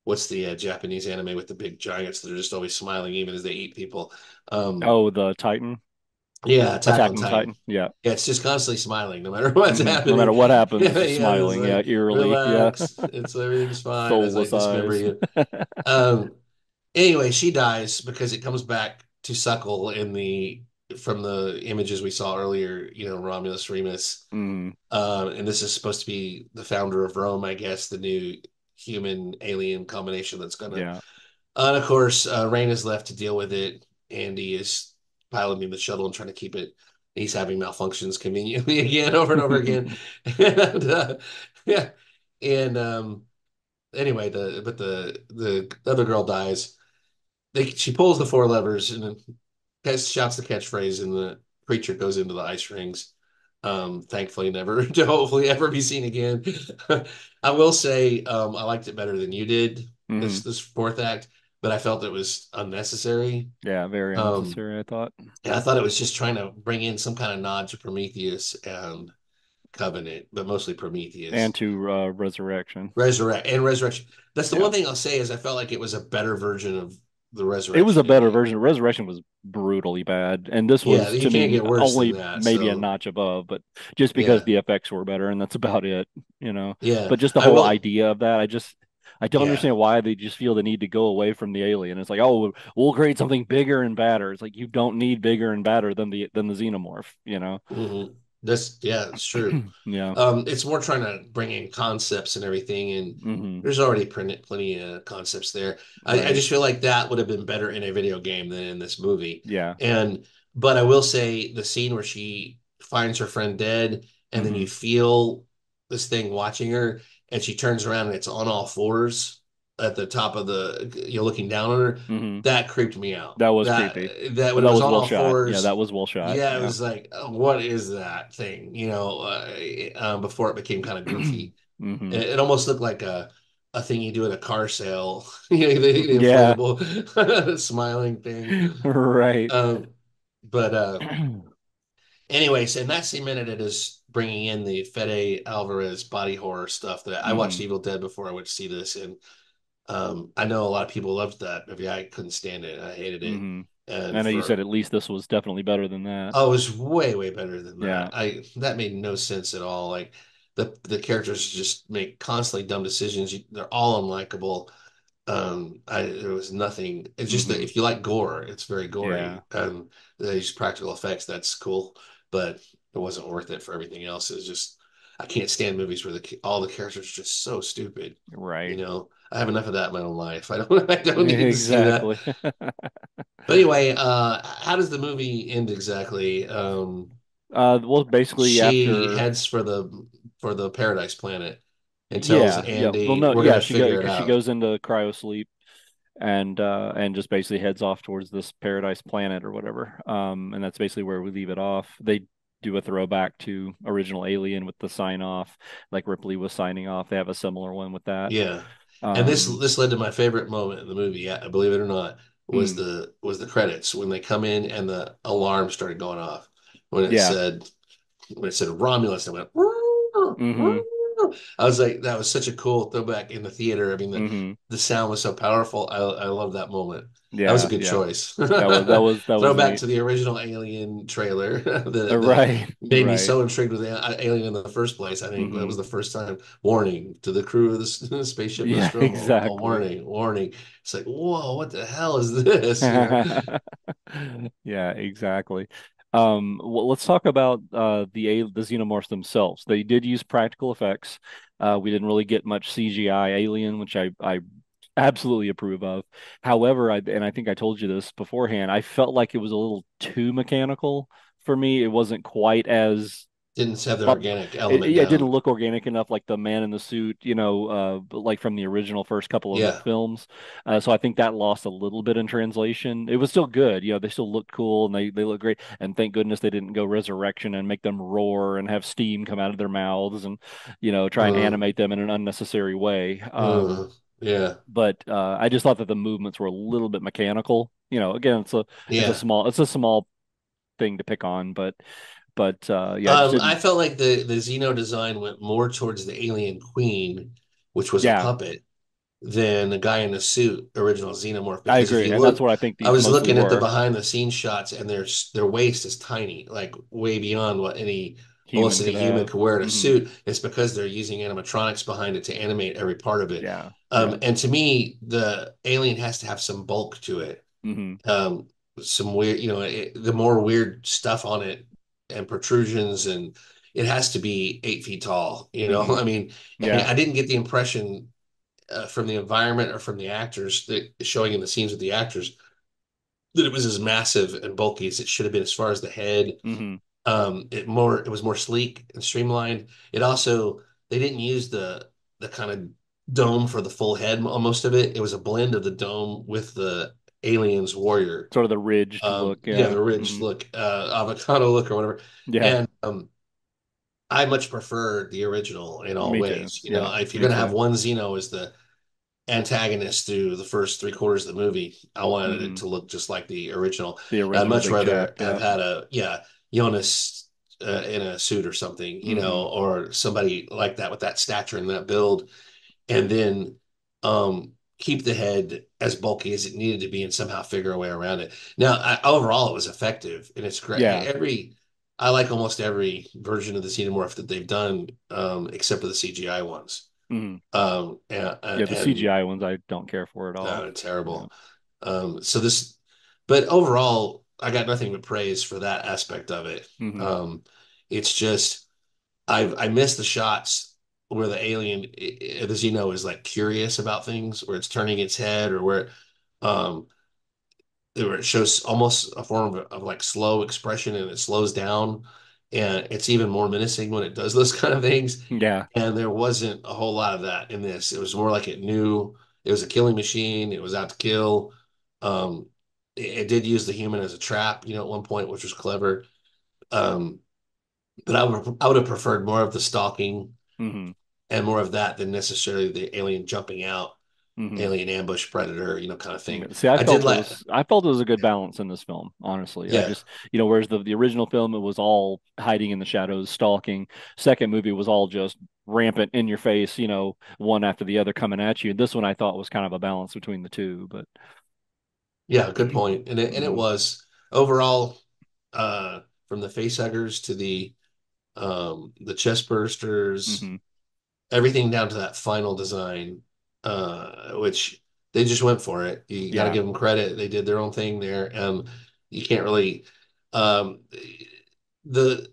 what's the Japanese anime with the big giants that are just always smiling even as they eat people? Oh, the Titan, Yeah, Attack Attack on on Titan. Titan. Yeah. Yeah, it's just constantly smiling no matter what's No matter happening. what happens, Yeah, just yeah, it's smiling. Yeah, like eerily. Yeah. relax. Everything's fine as I Soulless dismember eyes. you. Um, anyway, she dies because it comes back to Suckle in the from the images we saw earlier, Romulus Remus. Mm, And this is supposed to be the founder of Rome, I guess, the new human alien combination that's gonna yeah. And of course, Rain is left to deal with it. Andy is piloting the shuttle and trying to keep it. He's having malfunctions conveniently again, over and over again. And yeah, and anyway, the other girl dies. She pulls the four levers and then shouts the catchphrase, and the creature goes into the ice rings. Thankfully, never to hopefully ever be seen again. I will say, I liked it better than you did, Hmm. this fourth act, but I felt it was unnecessary. Yeah, very Um, unnecessary, I thought. and I thought it was just trying to bring in some kind of nod to Prometheus and Covenant, but mostly And Prometheus. to Resurrection. Resurrection. That's the Yeah. one thing I'll say is I felt like it was a better version of the It was a Resurrection better ending. version. Resurrection was brutally bad, and this Yeah, was you to can't me get worse than only that. maybe a So notch above, but just because yeah, the effects were better, and that's about it, you know. yeah. But just the I whole will. idea of that, I don't Yeah. understand why they just feel the need to go away from the alien. It's like, oh, we'll create something bigger and badder. It's like you don't need bigger and badder than the xenomorph, you know. Yeah, it's true. Yeah. It's more trying to bring in concepts and everything, and Hmm. there's already plenty of concepts there. I Right. just feel like that would have been better in a video game than in this movie. Yeah. And but I will say the scene where she finds her friend dead, and then you Hmm. feel this thing watching her, and she turns around and it's on all fours at the top of you're looking down on her. Hmm. that creeped me out. That was That creepy, that but when it that was was on well all shot. Yeah, that fours, was well shot. yeah, it Yeah. was like, what is that thing? Before it became kind of goofy. Hmm. It almost looked like a thing you do at a car sale. The Yeah. inflatable smiling thing. Right. Um, but anyways, and that cemented it as bringing in the Fede Alvarez body horror stuff. That I watched Hmm. Evil Dead before I went to see this, and I know a lot of people loved that movie. I couldn't stand it. I hated it. Hmm. I And know you said for at least this was definitely better than that. Oh, it was way better than that. Yeah. I That made no sense at all. Like the characters just make constantly dumb decisions. They're all unlikable. There was nothing. It's just that Hmm. if you like gore, it's very Yeah. gory. These practical effects, that's cool, but it wasn't worth it for everything else. It's just I can't stand movies where all the characters are just so stupid. Right. I have enough of that in my own life. I don't I don't need to see that. Exactly. But anyway, how does the movie end exactly? Well, basically She after, heads for the Paradise Planet and tells yeah, yeah. Well, Andy, no, "We're yeah, gonna figure it she out." goes into cryo sleep and just basically heads off towards this paradise planet or whatever. And that's basically where we leave it off. They do a throwback to original Alien with the sign off, like Ripley was signing off. They have a similar one with that. Yeah, and Um, this led to my favorite moment in the movie. Yeah, believe it or not, mm, was the credits when they come in and the alarm started going off when it yeah. said Romulus. I went. "Roo, Hmm. roo." I was like, that was such a cool throwback in the theater. I mean, Hmm. the sound was so powerful. I love that moment. That was a Yeah, good yeah. choice. That was Throwback neat. to the original Alien trailer that Right, made me right. so intrigued with Alien in the first place. I think that Hmm. was the first time. Warning to the crew of the spaceship Yeah, Nostromo. A exactly. warning, warning. It's like, whoa, what the hell is this? Yeah, exactly. Well, let's talk about the xenomorphs themselves. They did use practical effects. We didn't really get much CGI alien, which I absolutely approve of. However, I think I told you this beforehand, I felt like it was a little too mechanical for me. It wasn't quite as Didn't have the up. organic element It didn't down. look organic enough, like the man in the suit, like from the original first couple of the Yeah. films. So I think that lost a little bit in translation. It was still good, they still looked cool and they look great. And thank goodness they didn't go resurrection and make them roar and have steam come out of their mouths and try and Uh, animate them in an unnecessary way. uh, yeah. But I just thought that the movements were a little bit mechanical. Again, Yeah. it's a small thing to pick on, but yeah, I just I didn't. felt like the Xeno design went more towards the alien queen, which was a Yeah, puppet, than the guy in the suit, original Xenomorph. I Because if agree, you and that's look, what I think I these was mostly looking at the were. behind the scenes shots, and their waist is tiny, like way beyond what any almost Human any could human have. could wear in a Hmm. suit. It's because they're using animatronics behind it to animate every part of it. Yeah, yeah. And to me, the alien has to have some bulk to it, Hmm. um, some weird, the more weird stuff on it and protrusions, and it has to be 8 feet tall. Hmm. I mean, and Yeah. I didn't get the impression. from the environment or from the actors that showing in the scenes with the actors that it was as massive and bulky as it should have been as far as the head. Hmm. It was more sleek and streamlined. It also they didn't use the kind of dome for the full head on most of it. It was a blend of the dome with the aliens warrior. Sort of the ridged look. Yeah, Yeah. the ridge Hmm. look, avocado look or whatever. Yeah. And I much prefer the original in all Me too. ways. Yeah. If you're Me gonna have too. one Xeno as the antagonist through the first three quarters of the movie, I wanted it Hmm. to look just like the original. The I'd original much Big Jack. rather have Yeah. had Jonas in a suit or something, Hmm. or somebody like that with that stature and that build, and then keep the head as bulky as it needed to be and somehow figure a way around it. Now, overall, it was effective and it's great. Yeah. I like almost every version of the Xenomorph that they've done, except for the CGI ones. Hmm. And, Yeah. The CGI ones I don't care for at all. Yeah. terrible. So this, but overall, I got nothing but praise for that aspect of it. Hmm. Um, it's just I miss the shots where the alien, as you know, is like curious about things, where it's turning its head, or um, where it shows almost a form of like slow expression, and it slows down, and it's even more menacing when it does those kind of things. Yeah. And there wasn't a whole lot of that in this. It was more like it knew it was a killing machine. It was out to kill. Um, it did use the human as a trap, at one point, which was clever. Um, but I would have preferred more of the stalking Hmm. and more of that than necessarily the alien jumping out, Hmm. alien ambush predator, kind of Yeah. thing. See, I did like, I felt it was a good balance in this film, honestly. I yeah, just, whereas the original film, it was all hiding in the shadows, stalking. Second movie was all just rampant in your face, one after the other coming at you. This one I thought was kind of a balance between the two, but yeah, good point. And it hmm. was overall, uh, from the face huggers to the chest bursters, Hmm. everything down to that final design, which they just went for it. You got to Yeah. give them credit. They did their own thing there, and you can't really. Um, the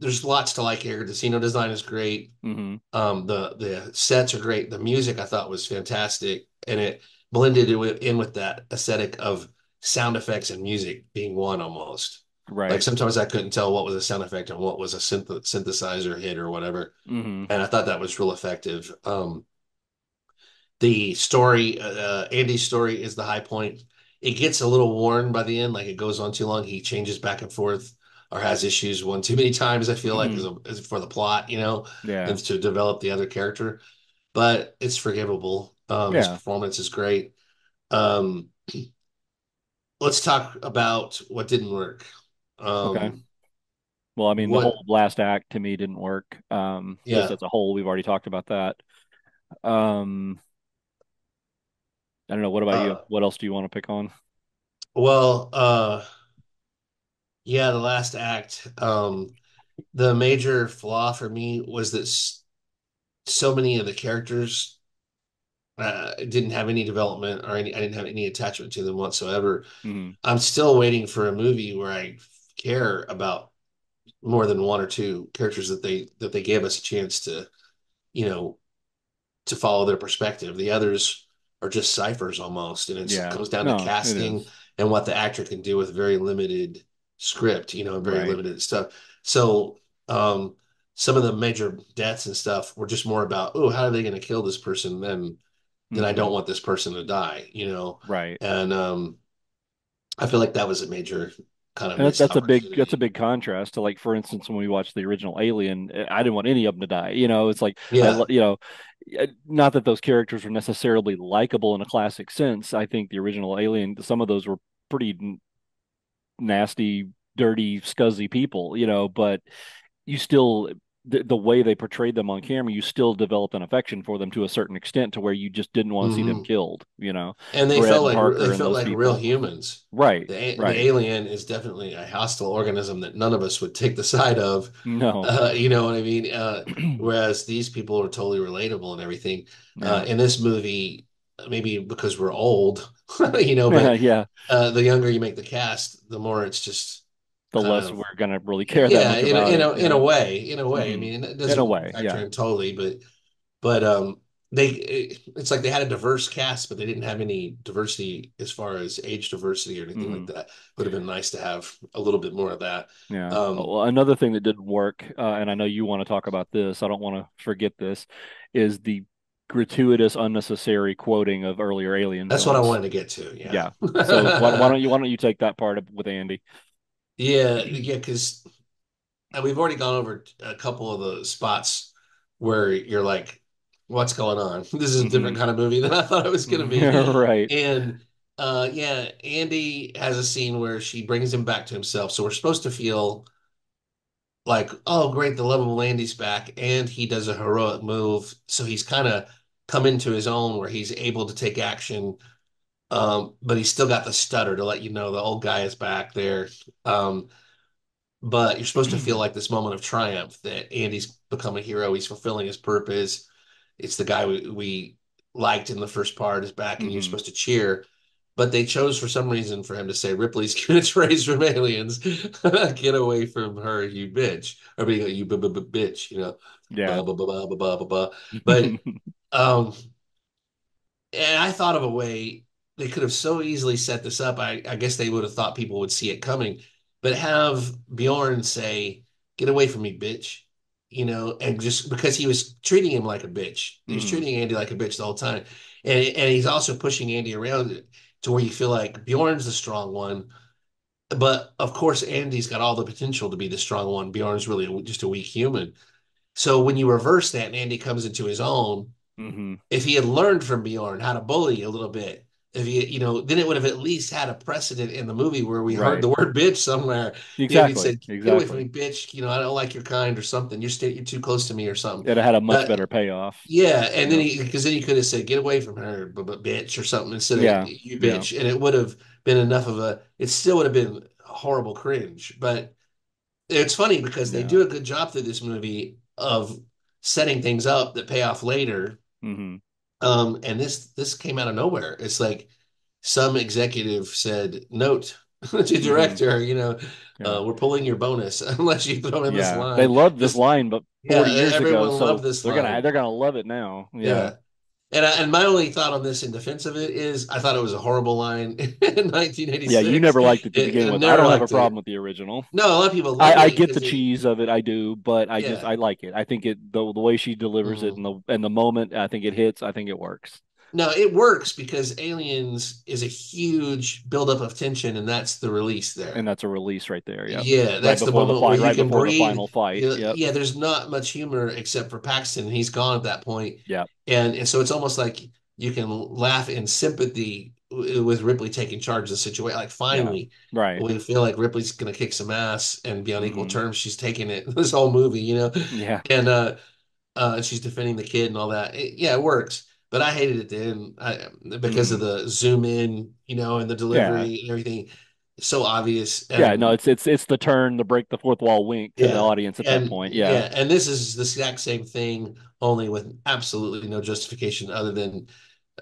there's lots to like here. The casino design is great. Hmm. The sets are great. The music I thought was fantastic, and it blended in with that aesthetic of sound effects and music being one almost. Like Right. sometimes I couldn't tell what was a sound effect and what was a synthesizer hit or whatever, Hmm. and I thought that was real effective. The story, Andy's story, is the high point. It gets a little worn by the end, like it goes on too long. He changes back and forth or has issues one too many times. I feel like Hmm. as for the plot, Yeah. and to develop the other character. But it's forgivable. His Yeah. performance is great. Um, let's talk about what didn't work. Okay. Um, Well, I mean, the what? whole last act to me didn't work. Just Yeah. as a whole, we've already talked about that. Um, I don't know. What about you? Uh, What else do you want to pick on? well, yeah, the last act. The major flaw for me was that so many of the characters didn't have any development or I didn't have any attachment to them whatsoever. Hmm. I'm still waiting for a movie where I care about more than one or two characters that they gave us a chance you know, to follow their perspective. The others are just ciphers almost, and it Yeah. comes down to No, it casting is. and what the actor can do with very limited script, and very Right. limited stuff. So, some of the major deaths and stuff were just more about, oh, how are they going to kill this person? Then I Hmm. don't want this person to die. Right. And I feel like that was a major kind of And missed that's a opportunity. big contrast to, like, for instance, when we watched the original Alien, I didn't want any of them to die. It's like Yeah. not that those characters were necessarily likable in a classic sense. I think the original Alien, some of those were pretty nasty, dirty, scuzzy people, but you still the way they portrayed them on camera, you still developed an affection for them to a certain extent to where you just didn't want to see them Hmm. killed. And Brett and they Parker and felt those like real people. humans. Right, The right. alien is definitely a hostile organism that none of us would take the side of. No. You know what I mean? Whereas these people are totally relatable and everything. Yeah. In this movie, maybe because we're old, but Yeah. the younger you make the cast, the more it's just The kind less of, we're gonna really care that yeah, much about it. in a Yeah. way, in a way. I Hmm. mean, it In a doesn't way, factor yeah. in totally, but. it's like they had a diverse cast, but they didn't have any diversity as far as age diversity or anything like Hmm. that. Would have been nice to have a little bit more of that. Yeah. Um, Well, another thing that didn't work, and I know you want to talk about this, I don't want to forget this, is the gratuitous, unnecessary quoting of earlier Alien that's what I films. wanted to get to. Yeah. So why Yeah. don't you take that part with Andy? Yeah, because we've already gone over a couple of the spots where you're like, what's going on? This is a Hmm. different kind of movie than I thought it was going to be. Right. And yeah, Andy has a scene where she brings him back to himself. So we're supposed to feel like, oh, great, the lovable Andy's back. And he does a heroic move. So he's kind of come into his own where he's able to take action. But he's still got the stutter to let you know the old guy is back there. Um, but you're supposed to feel like this moment of triumph that Andy's become a hero. He's fulfilling his purpose. It's the guy we liked in the first part is back, and you're Hmm. supposed to cheer. But they chose for some reason for him to say Ripley's gonna raised from aliens. Get away from her, you bitch, or being you bitch, you know, Yeah. blah blah blah blah blah blah blah. But um, and I thought of a way they could have so easily set this up. I guess they would have thought people would see it coming, but have Bjorn say, "Get away from me, bitch," you know, and just because he was treating him like a bitch, he was Hmm. treating Andy like a bitch the whole time, and he's also pushing Andy around to where you feel like Bjorn's the strong one, but of course Andy's got all the potential to be the strong one. Bjorn's really just a weak human. So when you reverse that and Andy comes into his own, Hmm. if he had learned from Bjorn how to bully a little bit, if he, you know, then it would have at least had a precedent in the movie where we heard Right. the word bitch somewhere. You know, if he'd Exactly. said, "Get away from Exactly. me, bitch," you know, I don't like your kind or something. You're too close to me or something. It had a much Uh, better payoff. yeah, and then Yep. because then he could have said, "Get away from her, bitch," or something instead of Yeah. "you Yeah. bitch," and it would have been enough of a. It still would have been horrible cringe, but it's funny because they Yeah. do a good job through this movie of setting things up that pay off later. Hmm. And this came out of nowhere. It's like some executive said, "Note to Hmm. director, Yeah. we're pulling your bonus unless you throw in this Yeah. They line." loved this This, line, but yeah, 40 years ago, everyone loved so this they're gonna line. they're gonna love it now. Yeah. Yeah. And my only thought on this in defense of it is I thought it was a horrible line in Yeah, you 1986. never liked it to begin I with. I never don't have a liked problem it. with the original. No, a lot of people I, love I it get because the cheese of it, I do, but yeah. I like it. I think the way she delivers it Mhm. and the moment I think it hits, I think it works. No, it works because Aliens is a huge buildup of tension, and that's the release And there. that's a release right there. Yep. Yeah, that's the moment where you Right can before the breathe. final fight. Yep. Yeah, there's not much humor except for Paxton. He's gone at that point. Yep. And so it's almost like you can laugh in sympathy with Ripley taking charge of the situation. Like Yeah. finally, Right. we feel like Ripley's gonna kick some ass and be on equal Hmm. terms. She's taking it this whole movie, Yeah. and she's defending the kid and all that. Yeah, it works. But I hated it then because of Hmm. the zoom in, and the Yeah. delivery and everything. So obvious. Yeah. No, And it's the turn, the break the fourth wall wink to the yeah. audience at that And point. Yeah. yeah, and this is the exact same thing, only with absolutely no justification other than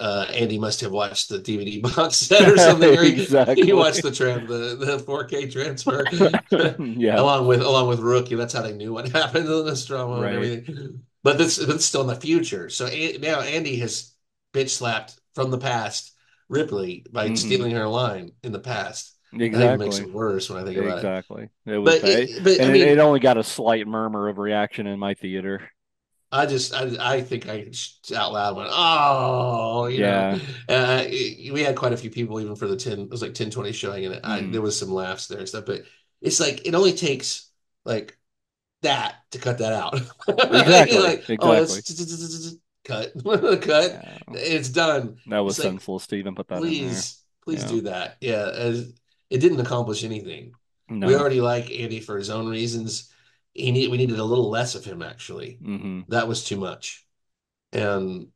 Andy must have watched the DVD box set or something, or he Exactly. watched the 4K transfer Yeah. along with Rookie. That's how they knew what happened to the Nostromo and Right. everything. But that's still in the future. So now Andy has bitch slapped from the past Ripley by Hmm. stealing her line in the past. That even makes Exactly. it worse when I think about it. Exactly. It was But bad. but And I it mean, only got a slight murmur of reaction in my theater. I think I out loud went, oh, Yeah. we had quite a few people even for the 10, it was like 10-20 showing, and Hmm. there was some laughs there and stuff, but it's like it only takes like that to cut that out. You're Exactly. like, oh, Exactly. that's cut, cut, Yeah. it's done. That was It's like, senseless to even put that in there. please Yeah. do that. Yeah, as it didn't accomplish anything. We No. already like Andy for his own reasons. We needed a little less of him actually. Hmm. That was too much. And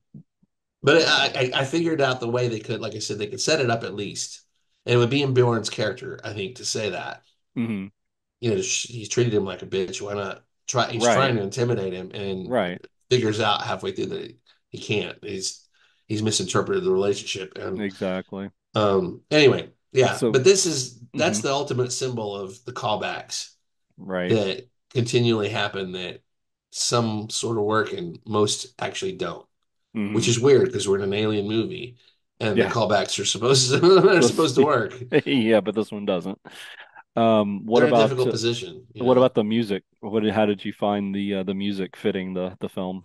but Yeah. I figured out the way they could, like I said, they could set it up at least. And it would be in Bjorn's character, I think, to say that. Hmm. He's treated him like a bitch. Why not try? He's trying Right. to intimidate him and Right. figures out halfway through that he can't. He's misinterpreted the relationship. And Exactly. anyway, yeah. So, But that's hmm, the ultimate symbol of the callbacks right. that continually happen that some sort of work and most actually don't. which Hmm. is weird because we're in an alien movie and the Yeah. callbacks are supposed to are Let's supposed to work. yeah, but this one doesn't. What They're in a about difficult position, you what know. about the music? How did you find the music fitting the film?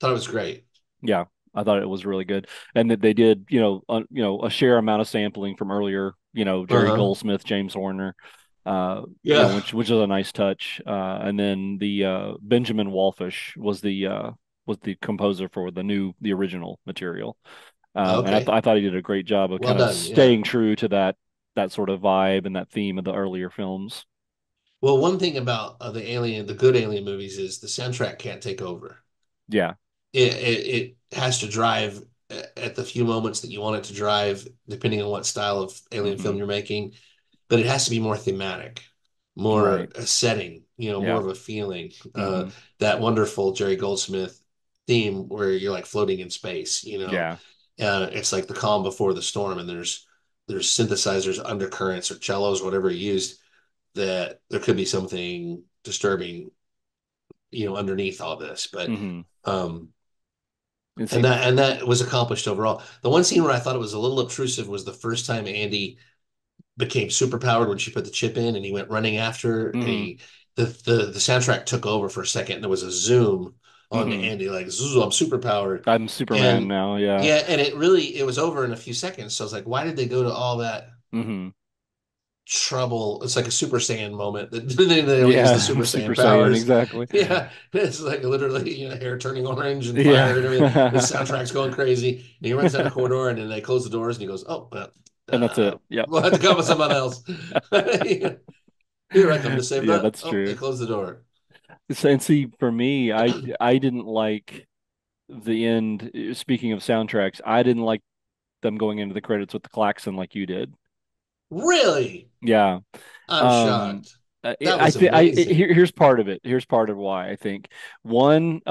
Thought it was great. Yeah, I thought it was really good, and that they did, a share amount of sampling from earlier, Jerry Uh-huh. Goldsmith, James Horner, Yeah. which is a nice touch. And then the Benjamin Wallfish was the composer for the original material, and Okay. I thought he did a great job of Well kind of done. Yeah. staying true to that sort of vibe and that theme of the earlier films. Well, one thing about the good alien movies is the soundtrack can't take over. Yeah. It has to drive at the few moments that you want it to drive, depending on what style of alien film Hmm. you're making. But it has to be more thematic, more Right. a setting, more Yeah. of a feeling. Hmm. That wonderful Jerry Goldsmith theme where you're like floating in space. Yeah. It's like the calm before the storm, and there's synthesizers, undercurrents, or cellos, whatever he used. That there could be something disturbing, underneath all this, but. Hmm. Um, And and see. that was accomplished overall. The one scene where I thought it was a little obtrusive was the first time Andy became superpowered when she put the chip in and he went running after her, and Hmm. the soundtrack took over for a second and there was a zoom on Hmm. Andy like Zuzu, I'm superpowered. I'm Superman And now. Yeah. yeah, and it was over in a few seconds. So I was like, why did they go to all that Hmm. trouble? It's like a Super Saiyan moment that they don't use the Yeah. Super Super Saiyan Saiyan. powers. Exactly. Yeah, it's like literally, hair turning orange and fire and everything. The Yeah. soundtrack's going crazy. And he runs down a corridor and then they close the doors and he goes, "Oh, And that's it. Yep. we'll have to come with someone else." Here I come to save Yeah, that. that's Oh, they true. closed the door. And see, for me, I didn't like the end. Speaking of soundtracks, I didn't like them going into the credits with the klaxon like you did. Really? Yeah. I'm Um, shocked. That was here, amazing. here's part of it. Here's part of why I think one,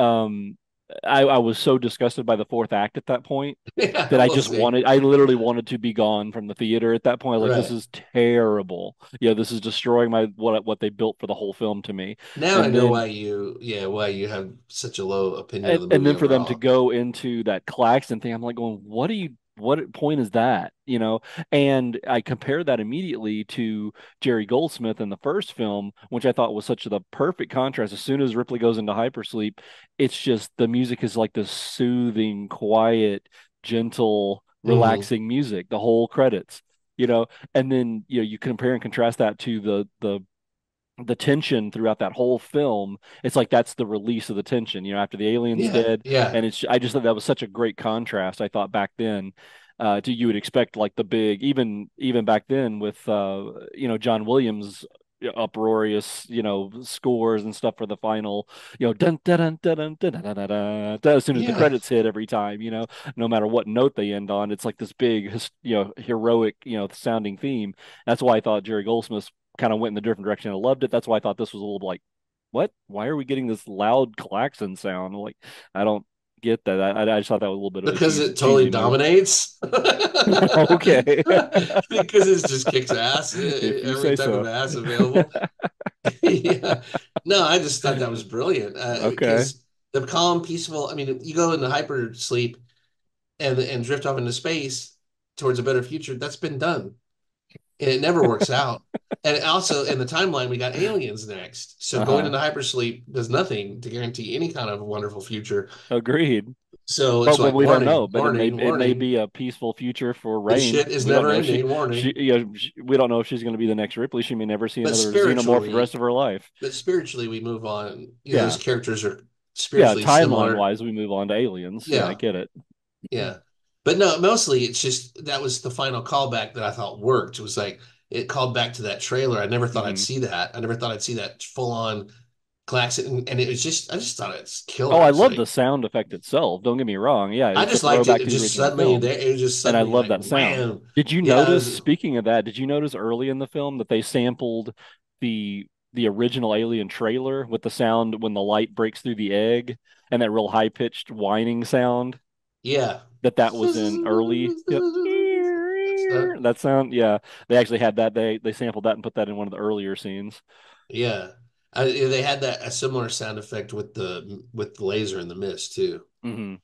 I was so disgusted by the fourth act at that point Yeah, that we'll see. I literally wanted to be gone from the theater at that point. I was like, this Right. is terrible. Yeah, this is destroying what they built for the whole film to me. Now I And know then why you have such a low opinion of the and movie then for them to overall. go into that klaxon thing, I'm like going, what point is that? And I compare that immediately to Jerry Goldsmith in the first film, which I thought was such the perfect contrast. As soon as Ripley goes into hypersleep, it's just the music is like this soothing, quiet, gentle, Hmm. relaxing music, the whole credits. You know, and then you compare and contrast that to the tension throughout that whole film. It's like that's the release of the tension, after the alien's Yeah, dead. yeah. And I just thought that was such a great contrast. I thought back then, to you would expect like the big, even back then with John Williams uproarious scores and stuff for the final dun dun dun dun dun dun dun dun, dun, dun, as soon as the Yeah. credits hit every time, no matter what note they end on, it's like this big heroic sounding theme. That's why I thought Jerry Goldsmith kind of went in the different direction. I loved it. That's why I thought this was a little like, what? Why are we getting this loud klaxon sound? Like, I don't get that. I just thought that was a little bit of a Because it totally cheesy move. dominates. Okay, Because it just kicks ass, if you every say type of so. ass available. Yeah. No, I just thought that was brilliant. Okay. Because the calm, peaceful, I mean, you go into hyper sleep and drift off into space towards a better future, that's been done. And it never works out. And also in the timeline, we got aliens next. So going Uh-huh. into hypersleep does nothing to guarantee any kind of wonderful future. Agreed. So it's But like we don't know. warning, But warning, it may warning. be a peaceful future for This Rain. shit is We don't never know. ending, warning. We don't know if she's going to be the next Ripley. She may never see But another xenomorph for the rest spiritually, of her life. but spiritually we move on. Those Yeah. characters are Yeah. spiritually Timeline similar. wise, we move on to aliens. Yeah, I Yeah, get it. yeah. But no, mostly it's just that was the final callback that I thought worked. It was like it called back to that trailer. I never thought I'd Hmm. see that. I never thought I'd see that full on klaxon, and it was just I just thought it's Oh, killer. I It's love the like sound effect itself. Don't get me wrong. Yeah, I it's a just liked it. throwback It to the just original suddenly film. there. It was just And I suddenly love like that sound. wham. Did you Yeah, it notice, was, speaking of that, did you notice early in the film that they sampled the original Alien trailer with the sound when the light breaks through the egg and that real high pitched whining sound yeah. that was in early Stuff. that sound? Yeah, they actually had that. They sampled that and put that in one of the earlier scenes. Yeah, they had that a similar sound effect with the laser in the mist too. Hmm.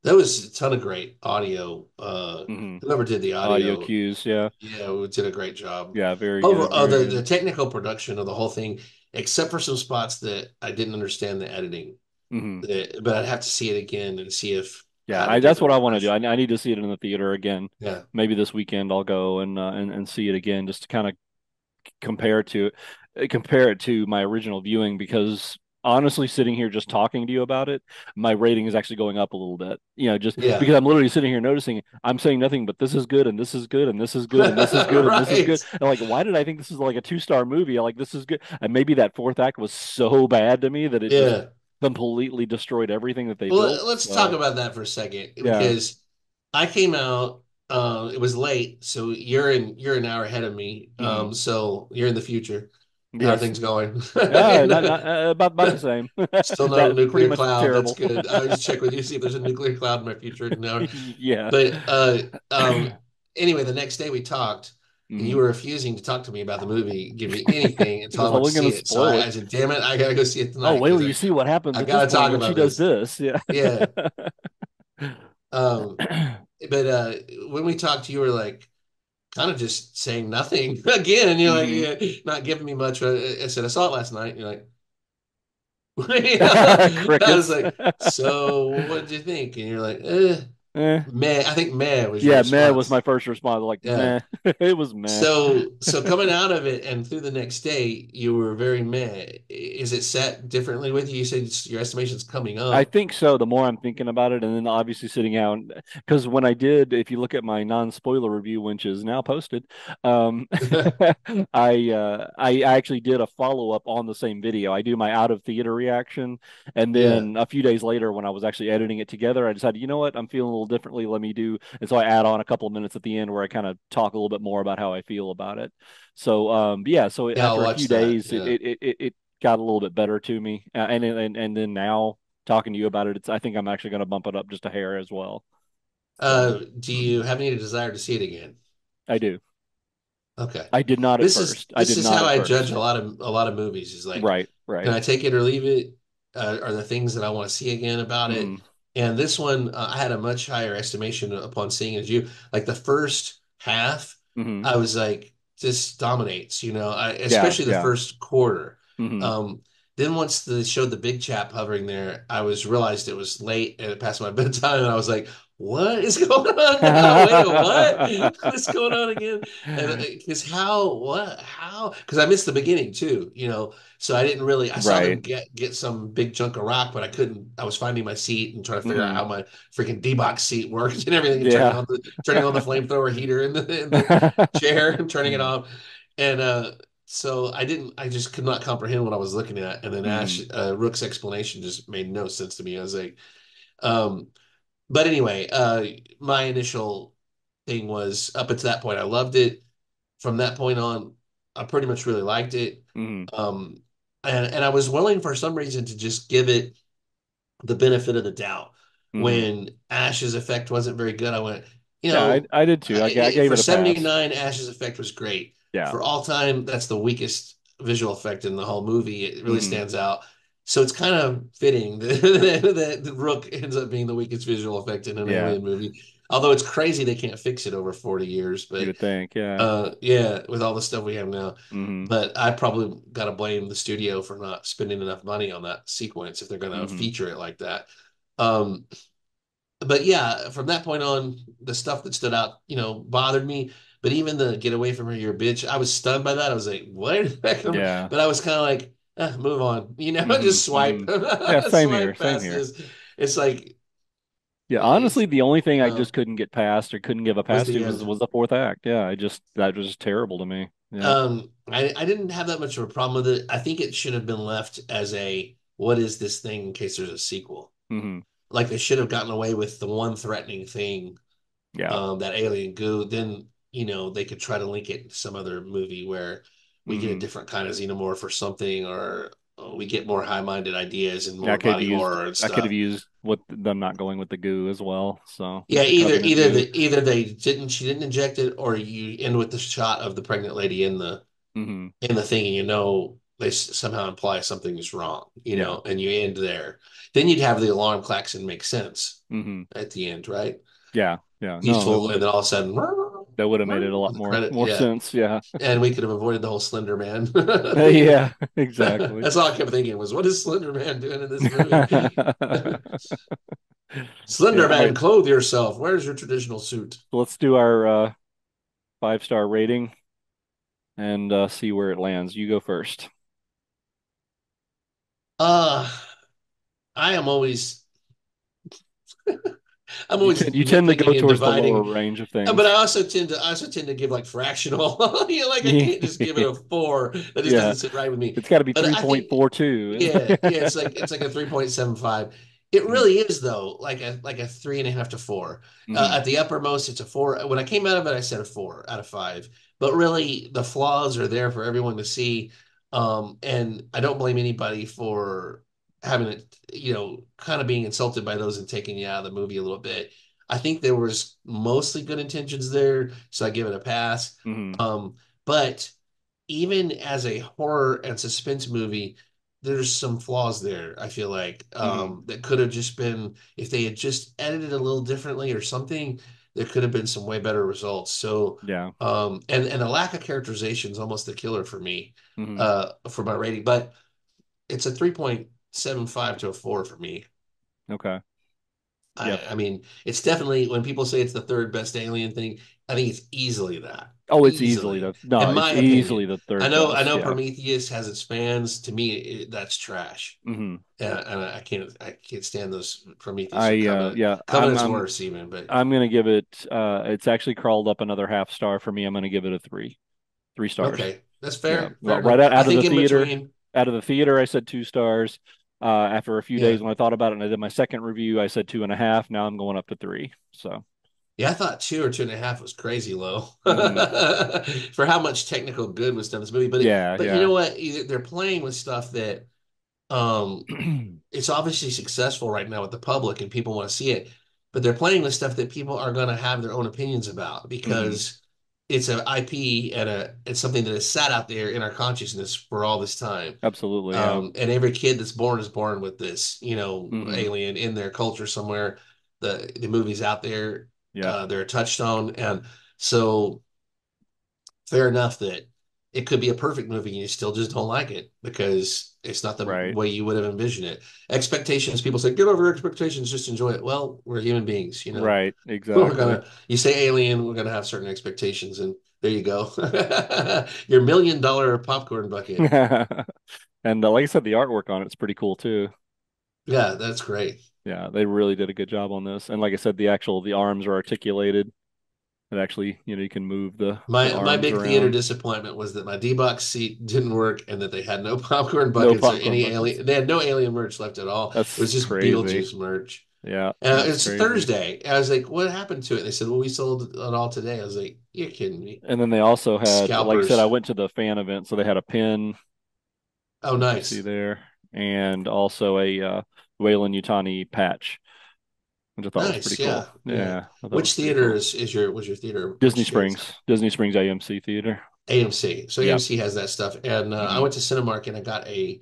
There was a ton of great audio. Hmm. Whoever did the Audio audio, cues, yeah, yeah, we did a great job. yeah, very Over good, very the good. technical production of the whole thing, except for some spots that I didn't understand the editing. Hmm. But I'd have to see it again and see if I Yeah, have a that's what different I want to do. impression. I need to see it in the theater again. Yeah, Maybe this weekend I'll go and see it again just to kind of compare to compare it to my original viewing because honestly sitting here just talking to you about it my rating is actually going up a little bit just yeah, because I'm literally sitting here noticing I'm saying nothing but this is good and this is good and this is good and this is good and this is good right. and like why did I think this is like a two-star movie? I like this is good, and maybe that fourth act was so bad to me that it just Yeah. completely destroyed everything that they built. Well, let's talk So about that for a second yeah. because I came out. It was late, so you're an hour ahead of me. Hmm. So you're in the future. How are Yes. things going? Yeah, And, not about the same. still no That pretty nuclear much cloud. That's terrible. good. I always check with you see if there's a nuclear cloud in my future now. Yeah. But anyway, the next day we talked, and you Hmm. were refusing to talk to me about the movie, give me anything until I Because I went to wasn't going see to it. So spoil it. I said, "Damn it, I gotta go see it Oh, tonight wait till because you see what happens I at this gotta point talk when she about does this." this. Yeah. Yeah. Um, but when we talked, you were like kind of just saying nothing again, and you're like, Hmm. yeah, not giving me much. I said I saw it last night. And you're like, I was Crickets. like, so what did you think? And you're like, Eh. meh. I think meh was your Yeah, meh was my response. first response. Like, Yeah. meh. It was meh. So coming out of it and through the next day, you were very meh. Is it set differently with you? You said your estimation's coming I up. think so. The more I'm thinking about it, and then obviously sitting out, because when I did, if you look at my non-spoiler review, which is now posted, um, I actually did a follow-up on the same video. I do my out of theater reaction, and Yeah. then a few days later, when I was actually editing it together, I decided, you know what, I'm feeling a little differently. Let me do, and so I add on a couple of minutes at the end where I kind of talk a little bit more about how I feel about it. So, yeah. So Yeah, I'll after a few watch that. days, Yeah. it got a little bit better to me, and then now talking to you about it, I think I'm actually going to bump it up just a hair as well. So Do you have any desire to see it again? I do. Okay. I did not at This is first. I this did is not how at I judge first. a lot of movies is like, Right, can right. I take it or leave it? Are the things that I want to see again about it? Hmm. And this one, I had a much higher estimation upon seeing it as you. Like the first half, Hmm. I was like, this dominates, Yeah, especially the yeah. first quarter. Hmm. Um, then once they showed the big chap hovering there, I was realized it was late and it passed my bedtime, and I was like, what is going on now? Wait, what? What's going on again? And because how because I missed the beginning too, so I didn't really I saw them Right. get some big chunk of rock, but I was finding my seat and trying to figure out Hmm. how my freaking D-box seat worked and everything, and Yeah. turning on the flamethrower heater in the chair and turning it off. And so I just could not comprehend what I was looking at. And then Hmm. Rook's explanation just made no sense to me. I was like, um but anyway, my initial thing was up until that point, I loved it. From that point on, I pretty much really liked it. Hmm. Um, and I was willing for some reason to just give it the benefit of the doubt. Hmm. When Ash's effect wasn't very good, I went, Yeah, I did too. I gave for it a pass. 79, Ash's effect was great. Yeah. For all time, that's the weakest visual effect in the whole movie. It really Hmm. stands out. So it's kind of fitting that, that the Rook ends up being the weakest visual effect in an Yeah. Alien movie. Although it's crazy they can't fix it over 40 years, You but would think. Yeah. yeah, with all the stuff we have now. Hmm. But I probably got to blame the studio for not spending enough money on that sequence if they're going to Hmm. feature it like that. Um, but yeah, from that point on, the stuff that stood out, bothered me. But even the get away from her, you're a bitch, I was stunned by that. I was like, what? Yeah. But I was kind of like, move on, Hmm. just Hmm. swipe, Yeah. Same here. swipe Same past here. this. It's like, Yeah, it's, honestly, the only thing I uh, just couldn't get past or couldn't give a was pass to the was end. was the fourth act. Yeah, I just that was just terrible to me. Yeah. I didn't have that much of a problem with it. I think it should have been left as a, what is this thing in case there's a sequel? Hmm. Like they should have gotten away with the one threatening thing, Yeah. that alien goo, then they could try to link it to some other movie where we get a Hmm. different kind of xenomorph or something, or we get more high-minded ideas and Yeah, more body horror and I could have stuff. used with them not going with the goo as well. So Yeah, with the Covenant goo. either they didn't she didn't inject it, or you end with the shot of the pregnant lady Hmm. in the thing, and they somehow imply something is wrong, Yeah. and you end there. Then you'd have the alarm klaxon make sense Hmm. at the end, right? Yeah. Yeah. No, Peaceful, and then all of a sudden, that would have made it a lot the more credit, more yeah. sense. Yeah. And we could have avoided the whole Slender Man. Yeah, exactly. That's all I kept thinking was, what is Slender Man doing in this movie? Yeah. Slender All Man, right. clothe yourself. Where's your traditional suit? So let's do our 5-star rating and see where it lands. You go first. Uh, I am always I'm You always tend you tend to go nitpicking and towards the lower dividing. range of But things. I also tend to give like fractional. Like I can't just give it a four. That just Yeah. doesn't sit right with me. It's got to be But I think 3.42. yeah, it's like a 3.75. It Mhm. really is though, like a 3.5 to 4. Mhm. At the uppermost, it's a 4. When I came out of it, I said a 4 out of 5. But really, the flaws are there for everyone to see. And I don't blame anybody for having it, kind of being insulted by those and taking you out of the movie a little bit. I think there was mostly good intentions there, so I give it a pass. Mhm. But even as a horror and suspense movie, there's some flaws there, I feel like, Mhm. that could have just been, if they had just edited a little differently or something, there could have been some way better results. So, Yeah. and the lack of characterization is almost the killer for me, Mhm. for my rating, but it's a 3.75 to a 4 for me. Okay. I, Yep. I mean, it's definitely when people say it's the third best Alien thing, I think it's easily that. Oh, it's easily Easily, the no, in it's my easily opinion. the I third know, I best. know Yeah. Prometheus has its fans. To me, that's trash. Mhm. And I can't stand those Prometheus or I Covenant. yeah, I'm Covenant's I'm worse even, but I'm gonna give it it's actually crawled up another half star for me. I'm gonna give it a 3. 3 stars. okay, that's Yeah. fair. Well, Fair right enough. out, I out of the think in theater. between, Out of the theater, I said 2 stars. After a few yeah. days when I thought about it and I did my second review, I said 2.5. Now I'm going up to 3. So Yeah, I thought 2 or 2.5 was crazy low mhm. for how much technical good was done in this movie. Yeah, But you yeah. know what? They're playing with stuff that um it's obviously successful right now with the public and people want to see it, but they're playing with stuff that people are going to have their own opinions about Hmm. because it's an IP and it's something that has sat out there in our consciousness for all this time. Absolutely, yeah. And every kid that's born is born with this, Hmm. alien in their culture somewhere. The movie's out there, Yeah. they're a touchstone, and so fair enough that it could be a perfect movie and you still just don't like it because it's not the Right. way you would have envisioned it. Expectations, people say, get over your expectations, just enjoy it. Well, we're human beings, Right. We're Exactly. gonna, you say alien, we're gonna have certain expectations, and there you go. Your $1 million popcorn bucket. And like I said, the artwork on it's pretty cool too. Yeah, that's great. Yeah, they really did a good job on this. And like I said, the arms are articulated. It actually, you can move the My arms big theater around. disappointment was that my D-box seat didn't work and that they had no popcorn No buckets or popcorn any buckets. alien. They had no alien merch left at all. It was That's just crazy. Beetlejuice merch. Yeah, that's It's a crazy. Thursday. I was like, what happened to it? They said, well, we sold it all today. I was like, you're kidding me. And then they also had, like I said, I Scalpers. went to the fan event, so they had a pin, Oh, which you see nice. there, and also a Wayland Yutani patch, which I thought was pretty Nice. cool. Yeah. Yeah. Yeah, I thought it was Which pretty theater cool. was your theater? Disney Which is Springs, Disney Springs AMC Theater. AMC. So Yeah. AMC has that stuff. And I Hmm. went to Cinemark and I got a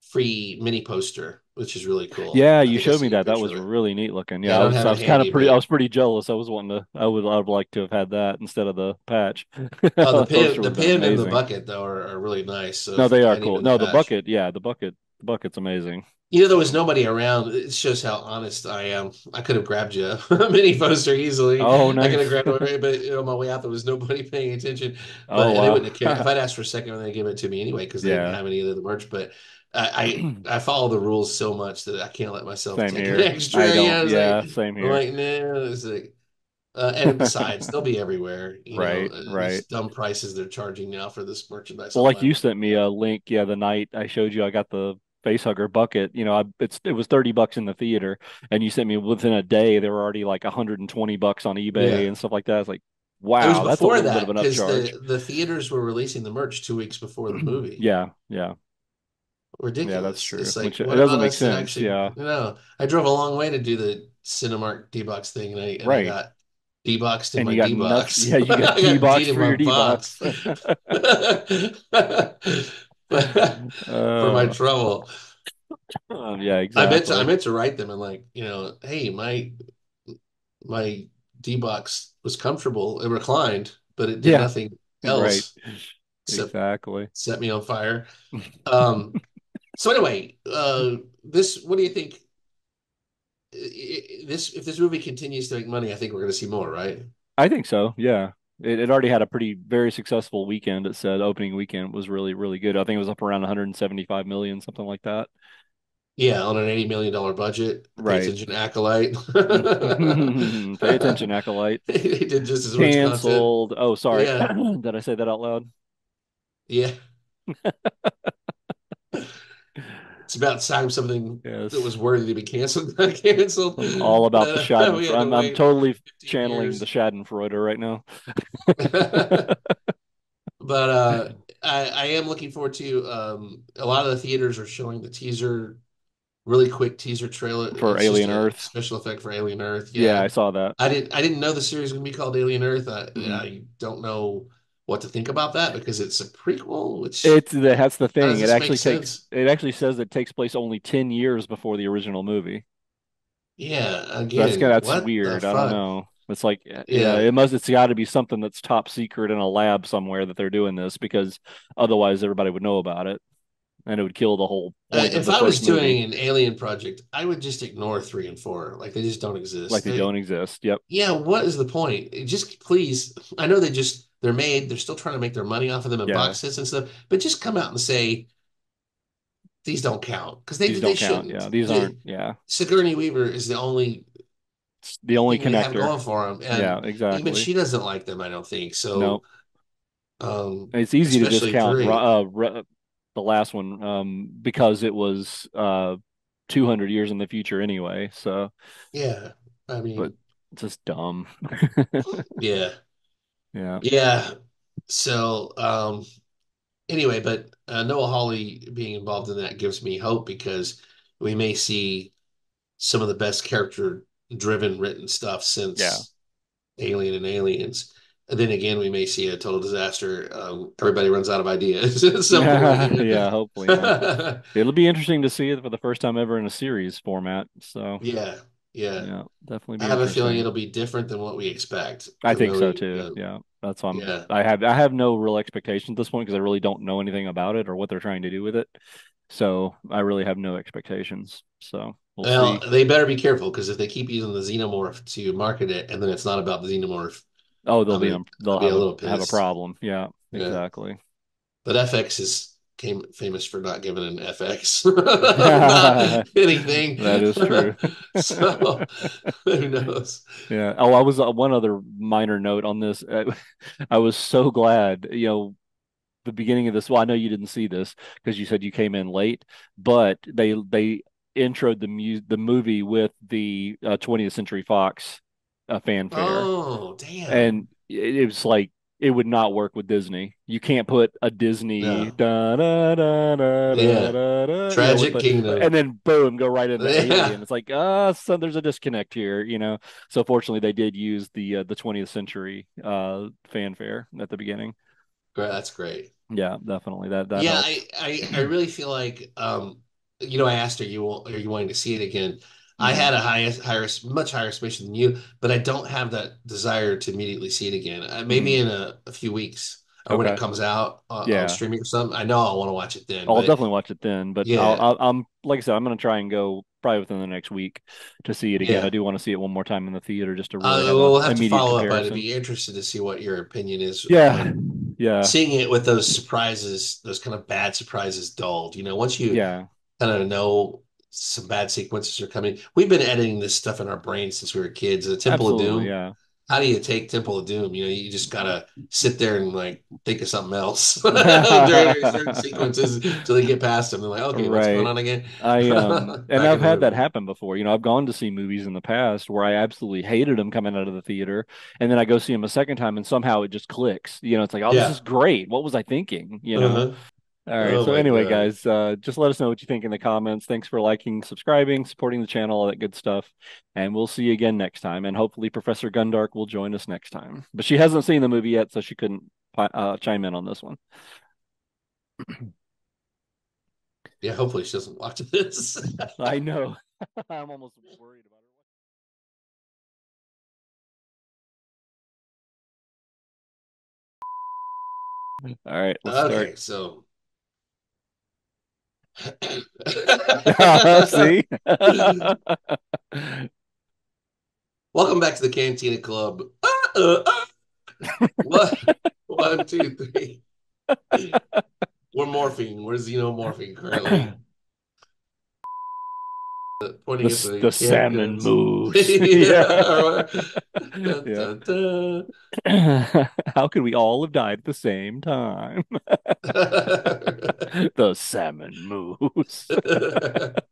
free mini poster, which is really cool. Yeah, I you think I showed me sent you a that. That picture was of it. really neat looking. Yeah, Yeah, I I don't was have I it was kind of handy, pretty I but was pretty jealous. I was wanting to I would like to have had that instead of the patch. the The pin, poster would the have been pin and the amazing. bucket though are really nice. So No, they are and cool. even the No, the patch. bucket, yeah, the bucket's amazing. There was So, nobody around. It shows how honest I am. I could have grabbed you a mini poster easily. oh, I could have nice. grabbed one, but on my way out there was nobody paying attention. Oh, But they wouldn't have cared if wow. I'd asked for a second. They give it to me anyway because they didn't Yeah. have any of the merch. But I follow the rules so much that I can't let myself Same take an here. extra. I don't. Yeah, it's like Yeah, same I'm here. like no. It's like and besides, they'll be everywhere. Right, right. These dumb prices they're charging now for this merchandise Well, like you online. sent me a link, yeah, the night I showed you I got the facehugger bucket. It was $30 in the theater, and you sent me within a day they were already like $120 on eBay Yeah. and stuff like that. It's like, It was wow, that's a before little bit of that an because upcharge. the theaters were releasing the merch 2 weeks before the movie. Yeah, yeah, yeah, that's Ridiculous. true. It's like, Which it what doesn't about make us that sense. actually, Yeah, I drove a long way to do the Cinemark D-Box thing and I right. got D-Boxed in And my you got nothing. D-Box. Yeah, you got I D got box D in for my your D box. box. for my Uh, trouble. yeah, I exactly. meant to write them and like, hey, my D-box was comfortable, it reclined, but it did Yeah, nothing right. else except Exactly. set me on fire. Um, so anyway, this what do you think? This if this movie continues to make money, I think we're going to see more, right? I think so. Yeah. It already had a very successful weekend. It said opening weekend was really, really good. I think it was up around 175 million, something like that. Yeah, on an $80 million budget. Pay Right. attention, Acolyte. Pay attention, Acolyte. They did just as much content. Canceled. Oh, sorry. Yeah, Did I say that out loud? yeah. It's about time something that Yes. was worthy to be canceled got canceled. I'm all about the We Schadenfreude. had to I'm wait totally 15 channeling the years. Schadenfreude right now. But I am looking forward to a lot of the theaters are showing the teaser, really quick teaser trailer. For It's just Alien a Earth. special effect for Alien Earth. Yeah, Yeah. I saw that. I didn't know the series was gonna be called Alien Earth. Hmm. I don't know what to think about that because it's a prequel, which That's the how thing. does this make sense? It actually says it takes place only 10 years before the original movie. Yeah, So again, that's what the weird. I don't fuck? know. It's like, yeah, Yeah. it's got to be something that's top secret in a lab somewhere that they're doing this because otherwise everybody would know about it and it would kill the whole point of If the I was first movie. doing an Alien project, I would just ignore 3 and 4. Like they just don't Like exist. they don't exist. Yep. Yeah, what is the point? Just please, I know they're made, they're still trying to make their money off of them in Yeah. box sets and stuff, but just come out and say these don't count because These they don't count. Yeah. shouldn't. These aren't. Yeah. Sigourney Weaver is the only It's the only thing they have connector. going for them, Yeah, and even exactly. she doesn't like them, I don't think. So, No. It's easy to especially discount three. the last one because it was 200 years in the future anyway. So, Yeah, I but mean, just dumb. yeah, Yeah. yeah. So, anyway, but Noah Hawley being involved in that gives me hope because we may see some of the best character driven written stuff Yeah. since Alien and Aliens. And then again, we may see a total disaster. Everybody runs out of ideas at some point. Yeah, hopefully not. It'll be interesting to see it for the first time ever in a series format. So, Yeah, yeah. yeah, definitely I be have a feeling interesting. it'll be different than what we expect. I think so Knowing, too. Yeah. That's why yeah. I have no real expectations at this point because I really don't know anything about it or what they're trying to do with it. So, I really have no expectations. So, we'll Well, see. they better be careful because if they keep using the xenomorph to market it and then it's not about the xenomorph, Oh, I'll they'll be a little have a pissed. problem. Yeah, Yeah. exactly. But FX is came famous for not giving an FX, not That anything. is true. So who knows? Yeah. Oh, I was one other minor note on this. I was so glad, the beginning of this. Well, I know you didn't see this because you said you came in late, but they introed the movie with the 20th Century Fox fanfare, Oh, damn. and it was like it would not work with Disney. You can't put a Disney No. da da da da da Yeah. da da, with Tragic the and Kingdom. then boom, go right into Yeah. Alien. It's like so there's a disconnect here. So fortunately, they did use the 20th century fanfare at the beginning. That's great. Yeah, definitely that Yeah, helps. I really feel like I asked her are you wanting to see it again? I Hmm. had a much higher estimation than you, but I don't have that desire to immediately see it again. Maybe Hmm. in a few weeks or when it Okay. comes out on Yeah. streaming or something. I know I'll want to watch it then, I'll but definitely watch it then, but yeah, I'm like I said, I'm going to try and go probably within the next week to see it again. I yeah. do want to see it one more time in the theater just to really have a We'll have to immediate follow up. I'd comparison. be interested to see what your opinion is Yeah, when yeah, seeing it with those surprises, those kind of bad surprises dulled. Once you yeah, kind of know some bad sequences are coming. We've been editing this stuff in our brains since we were kids. The Temple of absolutely, Doom. yeah. How do you take Temple of Doom? You just gotta sit there and like think of something else during certain sequences until they get past them. They're like, okay, what's going Right. on again? And Back I've in the had that movie. happen before. I've gone to see movies in the past where I absolutely hated them coming out of the theater, and then I go see them a second time, and somehow it just clicks. It's like, oh, this is Yeah. great. What was I thinking? Uh-huh. All right. Oh So my anyway, God. guys, just let us know what you think in the comments. Thanks for liking, subscribing, supporting the channel, all that good stuff. And we'll see you again next time. And hopefully Professor Gundark will join us next time. But she hasn't seen the movie yet, so she couldn't chime in on this one. Yeah, hopefully she doesn't watch this. I know. I'm almost worried about her. All right, let's start. Okay, so See? welcome back to the Cantina Club. One, one, two, three. We're morphine. We're xenomorphing currently. Pointing at the The can salmon guns. moves. Yeah. Yeah. Da, Yeah. da, da. How could we all have died at the same time? The salmon moves. That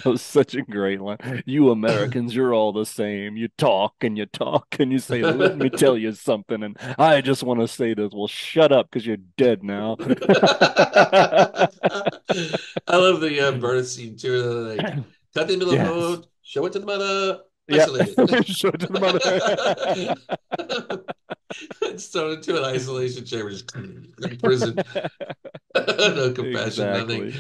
was such a great line. You Americans, you're all the same. You talk and you talk and you say, let me tell you something. And I just want to say this. Well, shut up because you're dead now. I love the birth scene too. Like, cut the middle Yes. code, show it to the mother, Yeah. isolate it. Show it to the It's thrown into an isolation chamber, just prison. No mother. compassion, nothing. Exactly.